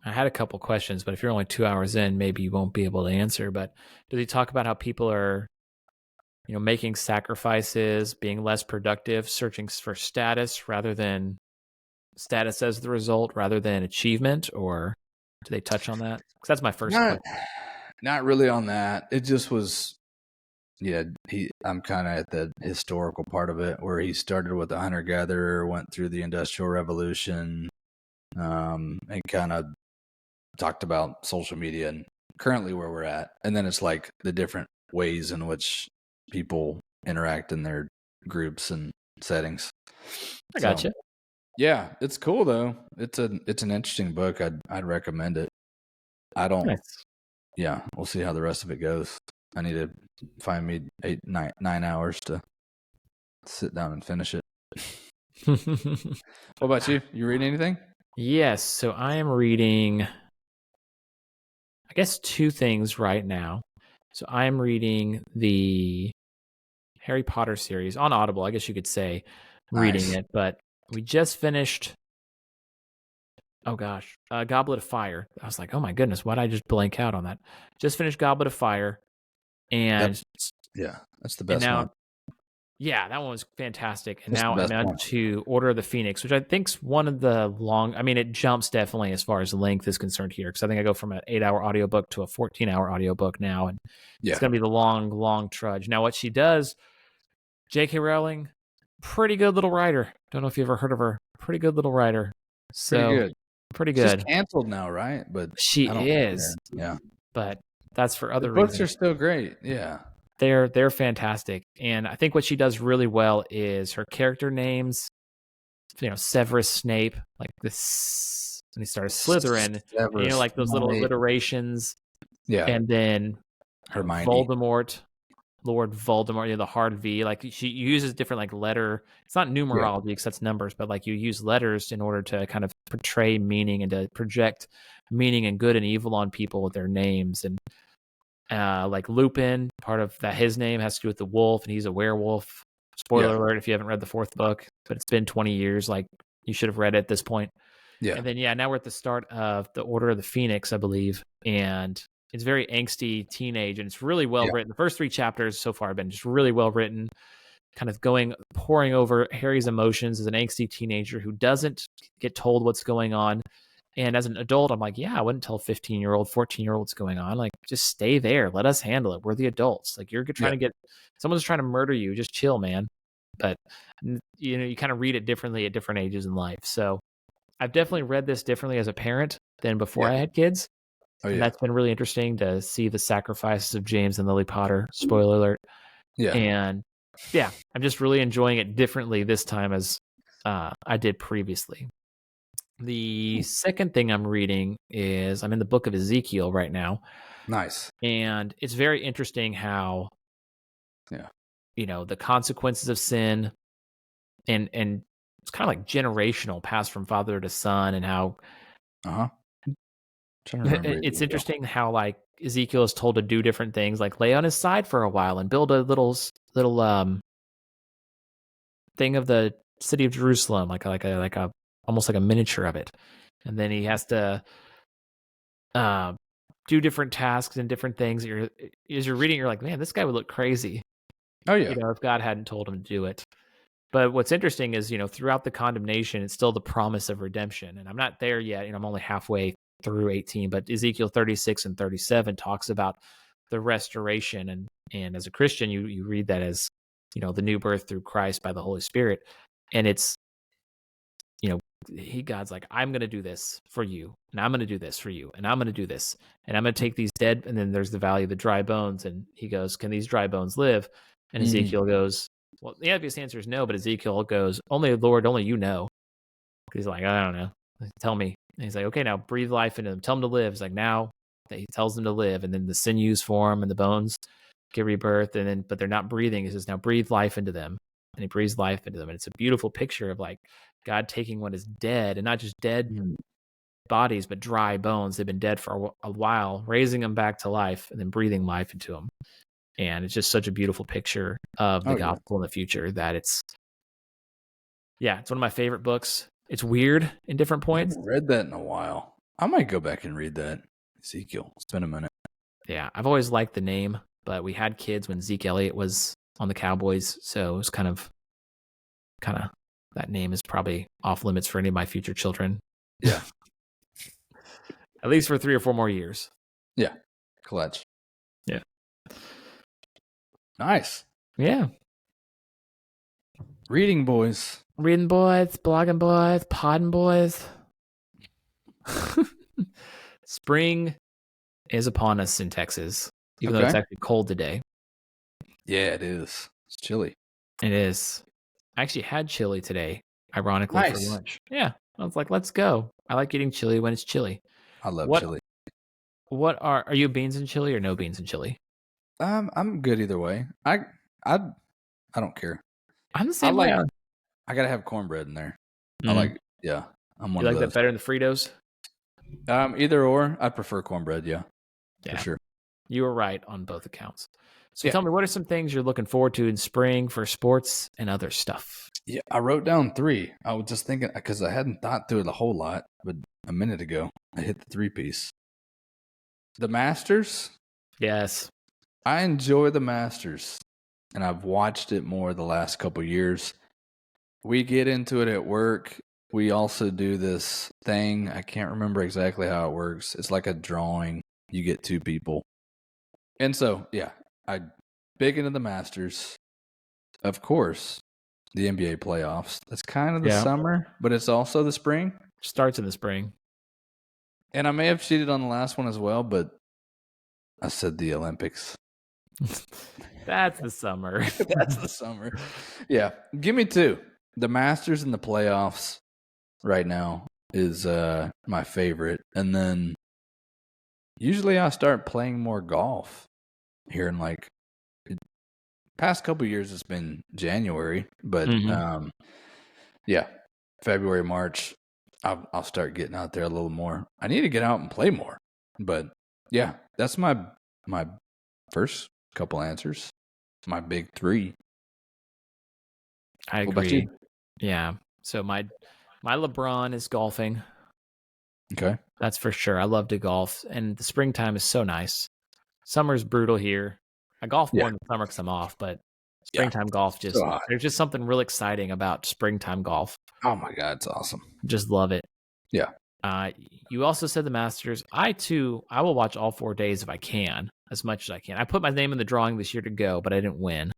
Speaker 2: I had a couple questions, but if you're only 2 hours in, maybe you won't be able to answer. But does he talk about how people are, making sacrifices, being less productive, searching for status rather than status as the result, rather than achievement, or do they touch on that? Because that's my first question.
Speaker 1: Not really on that. It just was, I'm kind of at the historical part of it where he started with the hunter-gatherer, went through the Industrial Revolution, and kind of talked about social media and currently where we're at. And then it's like the different ways in which people interact in their groups and settings.
Speaker 2: I gotcha.
Speaker 1: Yeah, it's cool though. It's an interesting book. I'd recommend it. I don't. Nice. Yeah, we'll see how the rest of it goes. I need to find me 9 hours to sit down and finish it. What about you? You reading anything?
Speaker 2: Yes. So I am reading, I guess, 2 things right now. So I am reading the Harry Potter series on Audible, I guess you could say, reading it. But we just finished, Goblet of Fire. I was like, oh my goodness, why did I just blank out on that? Just finished Goblet of Fire. And
Speaker 1: that's the best one.
Speaker 2: Yeah, that one was fantastic. And now I'm on to Order of the Phoenix, which I think's one of the it jumps definitely as far as length is concerned here. Because I think I go from an 8-hour audiobook to a 14-hour audiobook now. And it's going to be the long trudge. Now, what she does, J.K. Rowling, pretty good little writer. Don't know if you ever heard of her. Pretty good little writer. So, pretty good.
Speaker 1: She's canceled now, right? But
Speaker 2: she is.
Speaker 1: Yeah.
Speaker 2: But that's for other reasons.
Speaker 1: Books are still great. Yeah.
Speaker 2: They're fantastic. And I think what she does really well is her character names, Severus Snape, like this, when he started Slytherin, and, like those little alliterations.
Speaker 1: Yeah.
Speaker 2: And then
Speaker 1: Hermione.
Speaker 2: Voldemort, Lord Voldemort, the hard V. Like she uses different like letter. It's not numerology because that's numbers, but like you use letters in order to kind of portray meaning and to project meaning and good and evil on people with their names. And like Lupin, part of that, his name has to do with the wolf, and he's a werewolf. Spoiler alert if you haven't read the 4th book, but it's been 20 years. Like you should have read it at this point. Yeah. And then now we're at the start of the Order of the Phoenix, I believe, and it's very angsty teenage, and it's really well written. The first 3 chapters so far have been just really well written, kind of pouring over Harry's emotions as an angsty teenager who doesn't get told what's going on. And as an adult, I'm like, I wouldn't tell 15-year-old, 14-year-old what's going on. Like, just stay there. Let us handle it. We're the adults. Like, you're trying to someone's trying to murder you. Just chill, man. But, you kind of read it differently at different ages in life. So I've definitely read this differently as a parent than before I had kids. And that's been really interesting to see the sacrifices of James and Lily Potter. Spoiler alert. Yeah. And I'm just really enjoying it differently this time as I did previously. The second thing I'm reading is I'm in the book of Ezekiel right now.
Speaker 1: Nice.
Speaker 2: And it's very interesting how, the consequences of sin and it's kind of like generational, passed from father to son, and how
Speaker 1: trying to remember.
Speaker 2: It's interesting how like Ezekiel is told to do different things, like lay on his side for a while and build a little thing of the city of Jerusalem, like a almost like a miniature of it, and then he has to do different tasks and different things. As you're reading, you're like, man, this guy would look crazy.
Speaker 1: Oh yeah,
Speaker 2: if God hadn't told him to do it. But what's interesting is, throughout the condemnation, it's still the promise of redemption. And I'm not there yet. I'm only halfway through 18, but Ezekiel 36 and 37 talks about the restoration. And as a Christian, you read that as, the new birth through Christ by the Holy Spirit. And it's, God's like, I'm going to do this for you. And I'm going to do this for you. And I'm going to do this. And I'm going to take these dead. And then there's the valley of the dry bones. And he goes, can these dry bones live? And Ezekiel goes, well, the obvious answer is no, but Ezekiel goes, only Lord, only you know. He's like, I don't know. Tell me. And he's like, okay, now breathe life into them. Tell them to live. It's like, now that he tells them to live, and then the sinews form and the bones get rebirth, but they're not breathing. He says, now breathe life into them. And he breathes life into them. And it's a beautiful picture of like God taking what is dead, and not just dead bodies, but dry bones. They've been dead for a while, raising them back to life and then breathing life into them. And it's just such a beautiful picture of the gospel in the future that it's one of my favorite books. It's weird in different points.
Speaker 1: I haven't read that in a while. I might go back and read that. Ezekiel. It's been a minute.
Speaker 2: Yeah, I've always liked the name, but we had kids when Zeke Elliott was on the Cowboys, so it was kind of that name is probably off limits for any of my future children.
Speaker 1: Yeah.
Speaker 2: At least for 3 or 4 more years.
Speaker 1: Yeah. Clutch.
Speaker 2: Yeah.
Speaker 1: Nice.
Speaker 2: Yeah.
Speaker 1: Reading boys.
Speaker 2: Reading boys, blogging boys, podding boys. Spring is upon us in Texas, even though it's actually cold today.
Speaker 1: Yeah, it is. It's chilly.
Speaker 2: It is. I actually had chili today, ironically, for lunch. Yeah. I was like, let's go. I like eating chili when it's chilly.
Speaker 1: I love chili.
Speaker 2: What are you beans and chili or no beans and chili?
Speaker 1: I'm good either way. I don't care.
Speaker 2: I'm the same way.
Speaker 1: I gotta have cornbread in there.
Speaker 2: Mm-hmm.
Speaker 1: I'm one
Speaker 2: you
Speaker 1: of
Speaker 2: like
Speaker 1: those.
Speaker 2: That better than the Fritos?
Speaker 1: Either or. I prefer cornbread, for sure.
Speaker 2: You were right on both accounts. So tell me, what are some things you're looking forward to in spring for sports and other stuff?
Speaker 1: Yeah, I wrote down 3. I was just thinking, because I hadn't thought through it a whole lot, but a minute ago, I hit the 3-piece. The Masters.
Speaker 2: Yes.
Speaker 1: I enjoy the Masters, and I've watched it more the last couple years. We get into it at work. We also do this thing. I can't remember exactly how it works. It's like a drawing. You get 2 people. And so, I'm big into the Masters. Of course, the NBA playoffs. That's kind of the summer, but it's also the spring.
Speaker 2: Starts in the spring.
Speaker 1: And I may have cheated on the last one as well, but I said the Olympics.
Speaker 2: That's the summer.
Speaker 1: That's the summer. Yeah. Give me 2. The Masters and the playoffs right now is my favorite. And then usually I start playing more golf here in past couple years. It's been January, but February, March, I'll start getting out there a little more. I need to get out and play more, but that's my first couple answers. My big 3.
Speaker 2: I agree.
Speaker 1: What about you?
Speaker 2: Yeah. So my LeBron is golfing.
Speaker 1: Okay.
Speaker 2: That's for sure. I love to golf, and the springtime is so nice. Summer's brutal here. I golf more in the summer because I'm off, but springtime golf there's just something real exciting about springtime golf.
Speaker 1: Oh my God, it's awesome.
Speaker 2: Just love it.
Speaker 1: Yeah.
Speaker 2: You also said the Masters. I will watch all 4 days if I can, as much as I can. I put my name in the drawing this year to go, but I didn't win.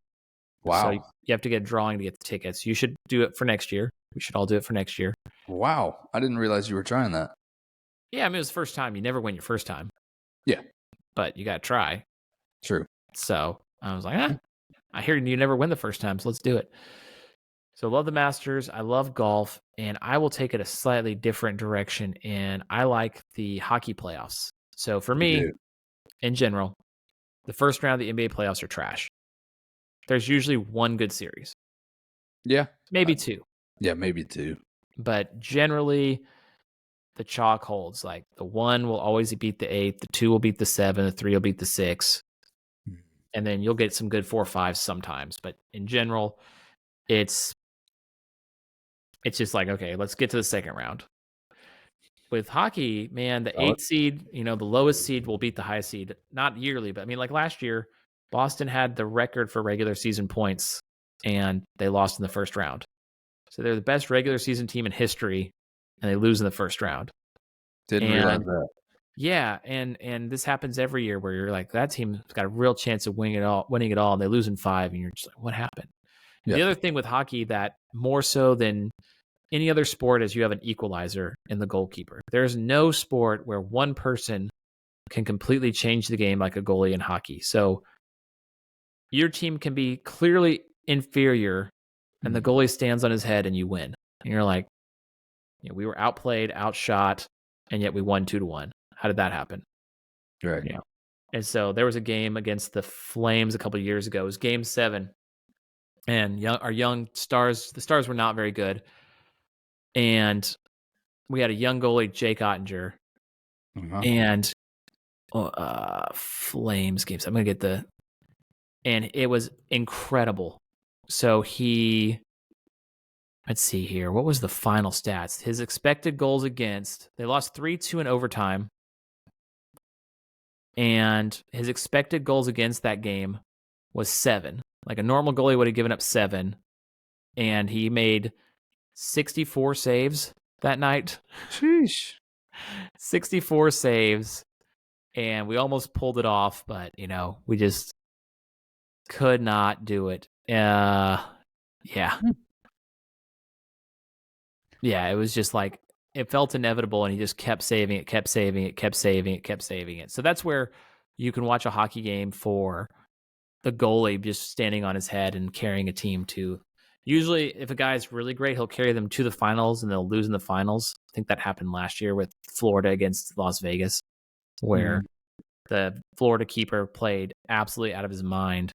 Speaker 1: Wow.
Speaker 2: So you have to get a drawing to get the tickets. You should do it for next year. We should all do it for next year.
Speaker 1: Wow. I didn't realize you were trying that.
Speaker 2: Yeah, I mean, it was the first time. You never win your first time.
Speaker 1: Yeah.
Speaker 2: But you got to try.
Speaker 1: True.
Speaker 2: So I was like, I hear you never win the first time, so let's do it. So I love the Masters. I love golf, and I will take it a slightly different direction, and I like the hockey playoffs. So for me, in general, the first round of the NBA playoffs are trash. There's usually 1 good series.
Speaker 1: Yeah.
Speaker 2: Maybe 2.
Speaker 1: Yeah, maybe 2.
Speaker 2: But generally, the chalk holds. Like the 1 will always beat the 8, the 2 will beat the 7, the 3 will beat the 6. And then you'll get some good 4-5s sometimes. But in general, it's just like, okay, let's get to the second round. With hockey, man, the 8th seed, the lowest seed will beat the highest seed. Not yearly, but I mean, like last year, Boston had the record for regular season points, and they lost in the first round. So they're the best regular season team in history, and they lose in the first round.
Speaker 1: Didn't realize that.
Speaker 2: Yeah, and this happens every year where you're like, that team's got a real chance of winning it all, and they lose in 5, and you're just like, what happened? Yeah. The other thing with hockey that more so than any other sport is you have an equalizer in the goalkeeper. There's no sport where one person can completely change the game like a goalie in hockey. So your team can be clearly inferior, and the goalie stands on his head and you win. And you're like, we were outplayed, outshot, and yet we won 2-1. How did that happen?
Speaker 1: Right.
Speaker 2: Yeah. And so there was a game against the Flames a couple of years ago. It was Game 7, and our young stars, the Stars were not very good. And we had a young goalie, Jake Ottinger, and Flames games. I'm going to get and it was incredible. So let's see here. What was the final stats? His expected goals against, they lost 3-2 in overtime. And his expected goals against that game was 7. Like a normal goalie would have given up 7. And he made 64 saves that night.
Speaker 1: Sheesh.
Speaker 2: 64 saves. And we almost pulled it off, but, we just could not do it. Yeah. Yeah, it was just like, it felt inevitable, and he just kept saving it, kept saving it, kept saving it, kept saving it. So that's where you can watch a hockey game for the goalie just standing on his head and carrying a team to. Usually, if a guy's really great, he'll carry them to the finals, and they'll lose in the finals. I think that happened last year with Florida against Las Vegas, where the Florida keeper played absolutely out of his mind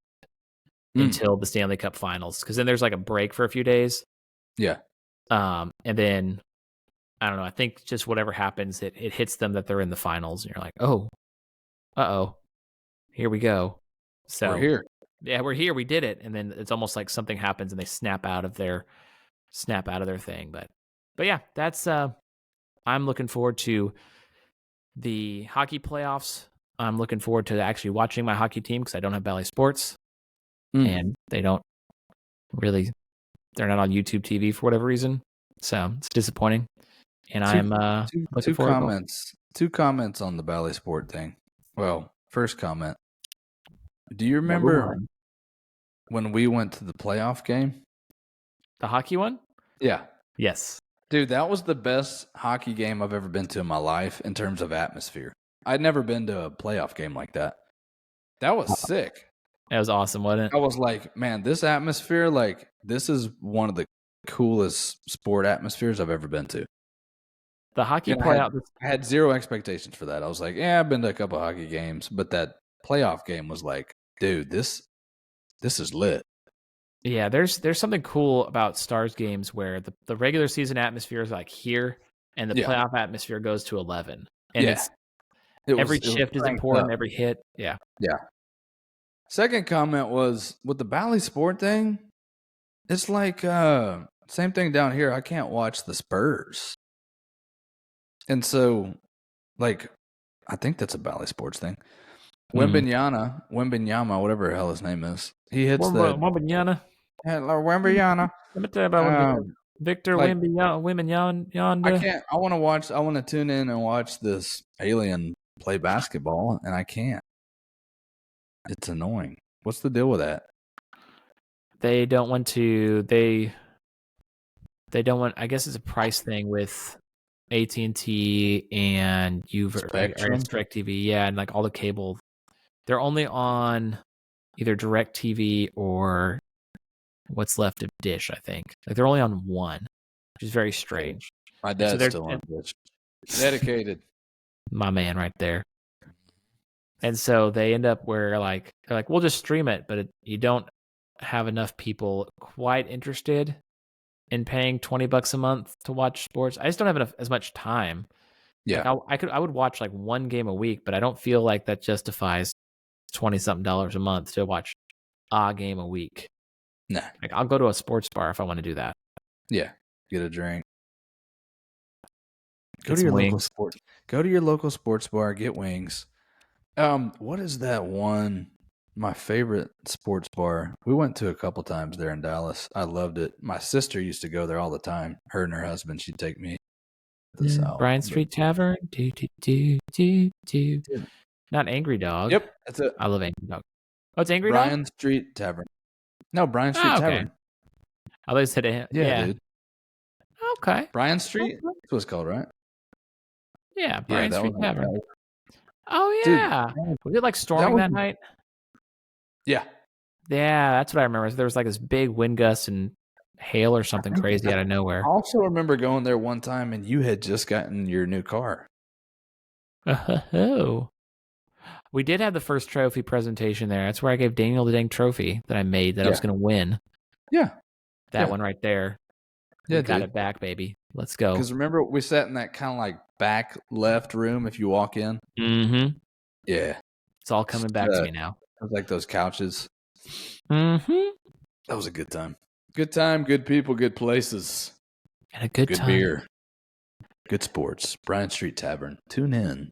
Speaker 2: until the Stanley Cup finals. Because then there's like a break for a few days.
Speaker 1: Yeah.
Speaker 2: And then, I don't know, I think just whatever happens, it hits them that they're in the finals, and you're like, oh, here we go. So
Speaker 1: we're here.
Speaker 2: Yeah, we're here. We did it. And then it's almost like something happens and they snap out of their thing. But yeah, that's I'm looking forward to the hockey playoffs. I'm looking forward to actually watching my hockey team because I don't have Bally Sports, and they're not on YouTube TV for whatever reason. So it's disappointing. And I'm looking forward.
Speaker 1: Two comments on the Bally Sport thing. Well, first comment. Do you remember when we went to the playoff game?
Speaker 2: The hockey one?
Speaker 1: Yeah.
Speaker 2: Yes.
Speaker 1: Dude, that was the best hockey game I've ever been to in my life in terms of atmosphere. I'd never been to a playoff game like that. That was sick.
Speaker 2: That was awesome, wasn't it?
Speaker 1: I was like, man, this atmosphere, like, this is one of the coolest sport atmospheres I've ever been to.
Speaker 2: The hockey playoff.
Speaker 1: I had zero expectations for that. I was like, yeah, I've been to a couple of hockey games, but that playoff game was like, dude, this is lit.
Speaker 2: Yeah, there's something cool about Stars games where the regular season atmosphere is like here, and the playoff atmosphere goes to 11. And every shift is important, every hit. Yeah.
Speaker 1: Yeah. Second comment was with the Bally Sport thing, it's like same thing down here. I can't watch the Spurs. And so, like, I think that's a Bally Sports thing. Wembanyama, whatever the hell his name is, he hits
Speaker 2: Wembanyama.
Speaker 1: Hello, Wembanyama.
Speaker 2: Let me tell you about Victor Wembanyama.
Speaker 1: I want to tune in and watch this alien play basketball, and I can't. It's annoying. What's the deal with that?
Speaker 2: They don't want to. They don't want. I guess it's a price thing with AT&T and DirecTV. Yeah, and like all the cable. They're only on either DirecTV or what's left of Dish, I think. Like they're only on one, which is very strange.
Speaker 1: My dad's still on Dish. Dedicated.
Speaker 2: My man right there. And so they end up where they're like, we'll just stream it, but you don't have enough people quite interested in paying $20 a month to watch sports. I just don't have as much time.
Speaker 1: Yeah.
Speaker 2: Like I would watch like one game a week, but I don't feel like that justifies $20-something a month to watch a game a week.
Speaker 1: Nah.
Speaker 2: Like I'll go to a sports bar if I want to do that.
Speaker 1: Yeah. Get a drink. Go to your local sports bar, get wings. What is that one? My favorite sports bar. We went to a couple times there in Dallas. I loved it. My sister used to go there all the time. Her and her husband, she'd take me to the South.
Speaker 2: Bryan Street Tavern. Not Angry Dog.
Speaker 1: Yep, that's it.
Speaker 2: I love Angry Dog. Oh, it's Angry
Speaker 1: Bryan
Speaker 2: Dog?
Speaker 1: Street Tavern. No, Bryan Street Tavern.
Speaker 2: I thought you said it. Yeah,
Speaker 1: dude.
Speaker 2: Okay.
Speaker 1: Bryan Street? That's what it's called, right?
Speaker 2: Yeah, Bryan Street Tavern.
Speaker 1: Dude,
Speaker 2: was it like storming that night?
Speaker 1: Yeah.
Speaker 2: Yeah, that's what I remember. There was like this big wind gust and hail or something crazy out of nowhere.
Speaker 1: I also remember going there one time and you had just gotten your new car.
Speaker 2: Oh. We did have the first trophy presentation there. That's where I gave Daniel the dang trophy that I made that I was going to win.
Speaker 1: Yeah.
Speaker 2: That one right there. We got it back, baby. Let's go.
Speaker 1: Because remember, we sat in that kind of like back left room if you walk in?
Speaker 2: Mm-hmm.
Speaker 1: Yeah.
Speaker 2: It's all coming back to me now.
Speaker 1: It was like those couches.
Speaker 2: Mm-hmm.
Speaker 1: That was a good time. Good time, good people, good places.
Speaker 2: And a good time.
Speaker 1: Good beer. Good sports. Bryan Street Tavern. Tune in.